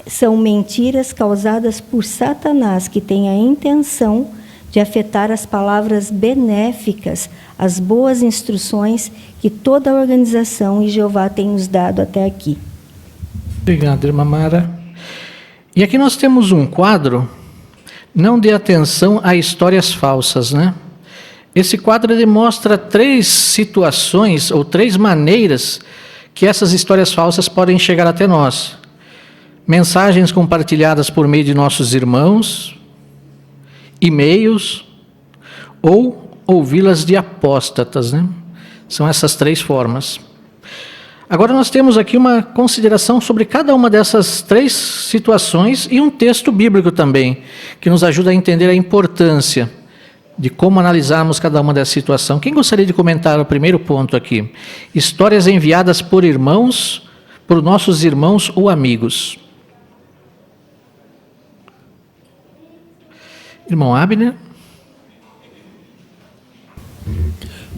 são mentiras causadas por Satanás, que tem a intenção de afetar as palavras benéficas, as boas instruções que toda a organização e Jeová tem nos dado até aqui. Obrigado, irmã Mara. E aqui nós temos um quadro, não dê atenção a histórias falsas, né? Esse quadro demonstra 3 situações ou 3 maneiras que essas histórias falsas podem chegar até nós. Mensagens compartilhadas por meio de nossos irmãos, e-mails ou ouvi-las de apóstatas, né? São essas 3 formas. Agora nós temos aqui uma consideração sobre cada uma dessas 3 situações e um texto bíblico também, que nos ajuda a entender a importância de como analisarmos cada uma dessas situações. Quem gostaria de comentar o primeiro ponto aqui? Histórias enviadas por irmãos, por nossos irmãos ou amigos. Irmão Abner?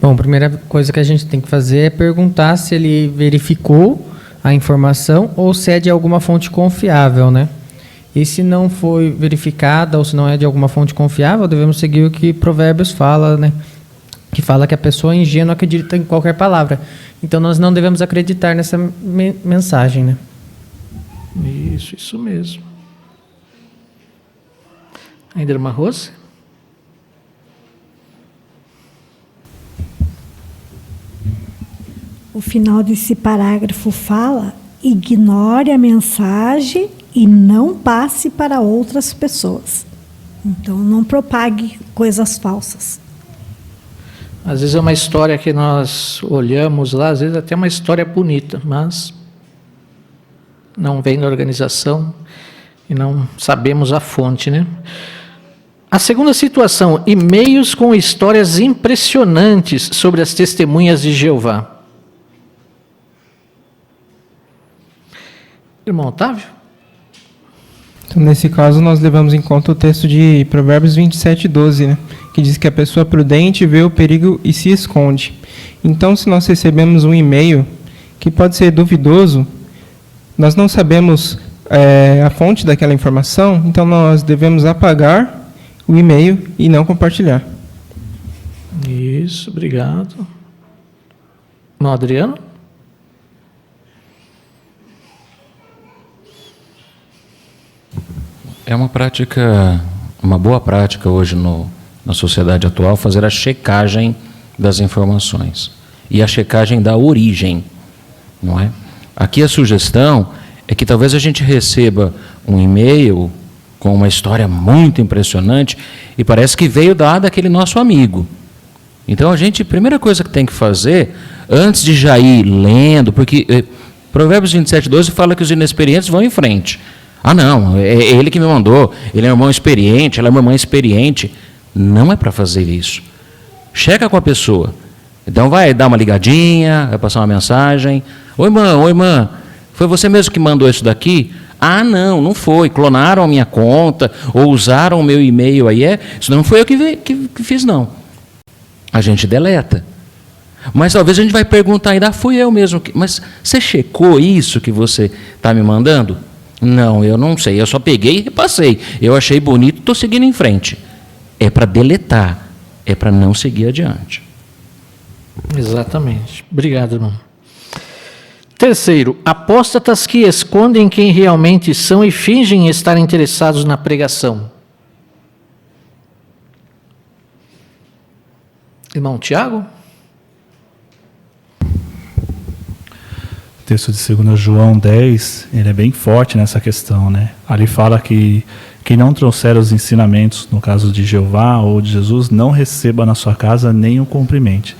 Bom, a primeira coisa que a gente tem que fazer é perguntar se ele verificou a informação ou se é de alguma fonte confiável, né? E se não foi verificada ou se não é de alguma fonte confiável, devemos seguir o que Provérbios fala, né? Que fala que a pessoa ingênua acredita em qualquer palavra. Então nós não devemos acreditar nessa mensagem, né? Isso mesmo. Ainda irmã Rose? O final desse parágrafo fala: ignore a mensagem e não passe para outras pessoas. Então, não propague coisas falsas. Às vezes é uma história que nós olhamos lá, às vezes até uma história bonita, mas não vem da organização e não sabemos a fonte, né? A segunda situação, e-mails com histórias impressionantes sobre as testemunhas de Jeová. Irmão Otávio? Então, nesse caso, nós levamos em conta o texto de Provérbios 27:12, né? Que diz que a pessoa prudente vê o perigo e se esconde. Então, se nós recebemos um e-mail que pode ser duvidoso, nós não sabemos a fonte daquela informação, então nós devemos apagar o e-mail e não compartilhar. Isso, obrigado. Irmão Adriano? É uma prática, uma boa prática hoje na sociedade atual, fazer a checagem das informações e a checagem da origem, não é? Aqui a sugestão é que talvez a gente receba um e-mail com uma história muito impressionante e parece que veio daquele nosso amigo. Então a primeira coisa que tem que fazer, antes de já ir lendo, porque Provérbios 27:12 fala que os inexperientes vão em frente. Ah, não, é ele que me mandou, ele é um irmão experiente, ela é uma irmã experiente. Não é para fazer isso. Checa com a pessoa. Então vai dar uma ligadinha, vai passar uma mensagem. Oi, irmã, foi você mesmo que mandou isso daqui? Ah, não foi. Clonaram a minha conta ou usaram o meu e-mail aí. Isso não foi eu que fiz, não. A gente deleta. Mas talvez a gente vai perguntar ainda, fui eu mesmo. Mas você checou isso que você está me mandando? Não, eu não sei. Eu só peguei e repassei. Eu achei bonito, estou seguindo em frente. É para deletar. É para não seguir adiante. Exatamente. Obrigado, irmão. Terceiro, apóstatas que escondem quem realmente são e fingem estar interessados na pregação. Irmão Tiago? O texto de 2 João 10, ele é bem forte nessa questão, né? Ali fala que quem não trouxer os ensinamentos, no caso de Jeová ou de Jesus, não receba na sua casa nem o cumprimente.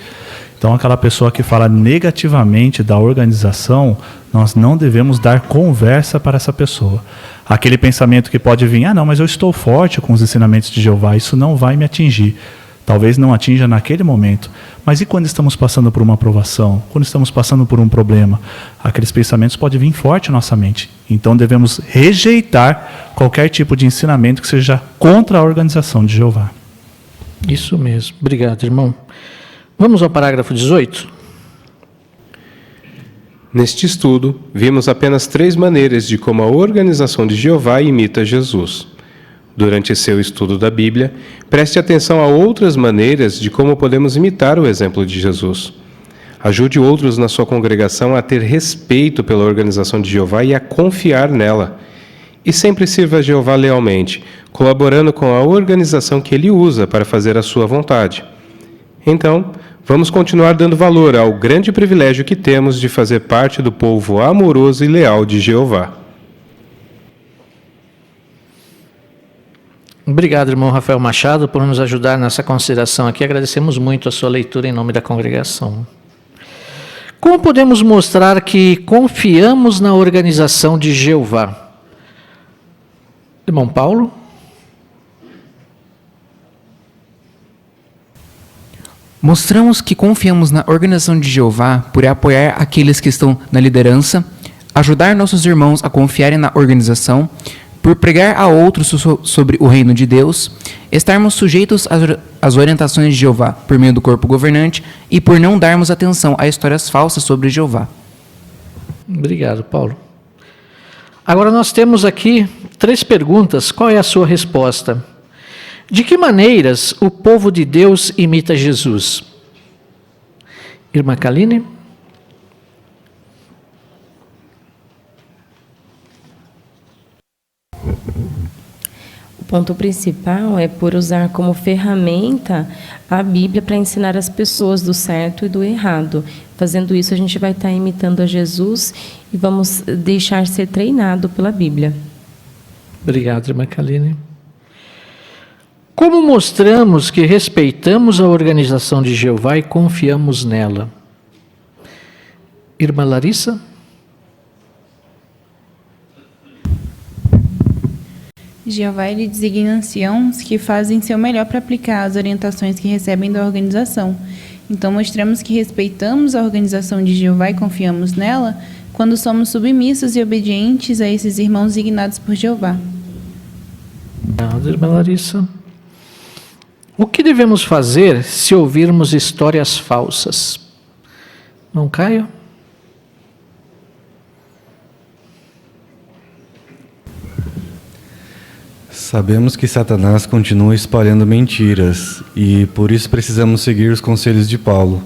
Então, aquela pessoa que fala negativamente da organização, nós não devemos dar conversa para essa pessoa. Aquele pensamento que pode vir, não, mas eu estou forte com os ensinamentos de Jeová, isso não vai me atingir. Talvez não atinja naquele momento, mas e quando estamos passando por uma provação, quando estamos passando por um problema? Aqueles pensamentos podem vir forte à nossa mente. Então devemos rejeitar qualquer tipo de ensinamento que seja contra a organização de Jeová. Isso mesmo. Obrigado, irmão. Vamos ao parágrafo 18. Neste estudo, vimos apenas 3 maneiras de como a organização de Jeová imita Jesus. Durante seu estudo da Bíblia, preste atenção a outras maneiras de como podemos imitar o exemplo de Jesus. Ajude outros na sua congregação a ter respeito pela organização de Jeová e a confiar nela. E sempre sirva a Jeová lealmente, colaborando com a organização que ele usa para fazer a sua vontade. Então, vamos continuar dando valor ao grande privilégio que temos de fazer parte do povo amoroso e leal de Jeová. Obrigado, irmão Rafael Machado, por nos ajudar nessa consideração aqui. Agradecemos muito a sua leitura em nome da congregação. Como podemos mostrar que confiamos na organização de Jeová? Irmão Paulo? Mostramos que confiamos na organização de Jeová por apoiar aqueles que estão na liderança, ajudar nossos irmãos a confiarem na organização, por pregar a outros sobre o reino de Deus, estarmos sujeitos às orientações de Jeová por meio do corpo governante e por não darmos atenção a histórias falsas sobre Jeová. Obrigado, Paulo. Agora nós temos aqui 3 perguntas. Qual é a sua resposta? De que maneiras o povo de Deus imita Jesus? Irmã Kaline? O ponto principal é por usar como ferramenta a Bíblia para ensinar as pessoas do certo e do errado. Fazendo isso, a gente vai estar imitando a Jesus e vamos deixar ser treinado pela Bíblia. Obrigado, irmã Kaline. Como mostramos que respeitamos a organização de Jeová e confiamos nela? Irmã Larissa? Jeová ele designa anciãos que fazem seu melhor para aplicar as orientações que recebem da organização. Então, mostramos que respeitamos a organização de Jeová e confiamos nela quando somos submissos e obedientes a esses irmãos designados por Jeová. Obrigado, irmã Larissa. O que devemos fazer se ouvirmos histórias falsas? Não Caio? Sabemos que Satanás continua espalhando mentiras e por isso precisamos seguir os conselhos de Paulo,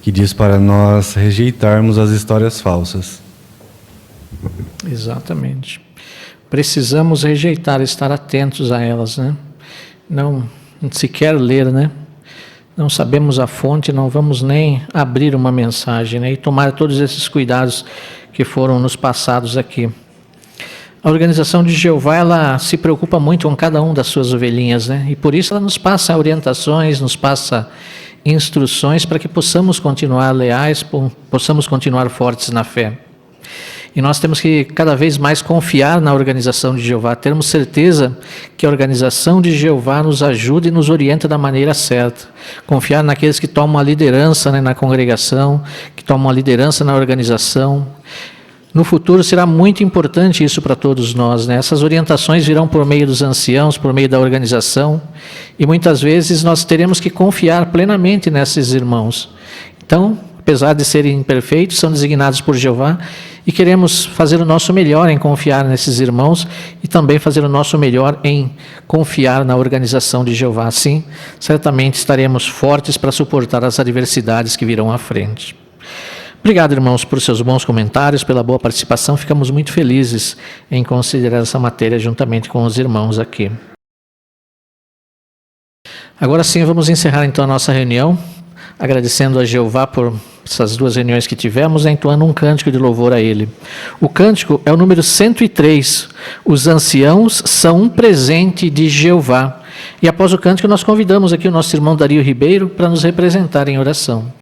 que diz para nós rejeitarmos as histórias falsas. Exatamente. Precisamos rejeitar, estar atentos a elas, né? Não sequer ler, né? Não sabemos a fonte, não vamos nem abrir uma mensagem, né? E tomar todos esses cuidados que foram nos passados aqui. A organização de Jeová, ela se preocupa muito com cada um das suas ovelhinhas, né? E por isso ela nos passa orientações, nos passa instruções para que possamos continuar leais, possamos continuar fortes na fé. E nós temos que cada vez mais confiar na organização de Jeová, termos certeza que a organização de Jeová nos ajuda e nos orienta da maneira certa. Confiar naqueles que tomam a liderança, né, na congregação, que tomam a liderança na organização. No futuro será muito importante isso para todos nós, né? Essas orientações virão por meio dos anciãos, por meio da organização, e muitas vezes nós teremos que confiar plenamente nesses irmãos. Então, apesar de serem imperfeitos, são designados por Jeová, e queremos fazer o nosso melhor em confiar nesses irmãos, e também fazer o nosso melhor em confiar na organização de Jeová. Assim, certamente estaremos fortes para suportar as adversidades que virão à frente. Obrigado, irmãos, por seus bons comentários, pela boa participação. Ficamos muito felizes em considerar essa matéria juntamente com os irmãos aqui. Agora sim, vamos encerrar então a nossa reunião, agradecendo a Jeová por essas 2 reuniões que tivemos, entoando um cântico de louvor a Ele. O cântico é o número 103. Os anciãos são um presente de Jeová. E após o cântico, nós convidamos aqui o nosso irmão Dario Ribeiro para nos representar em oração.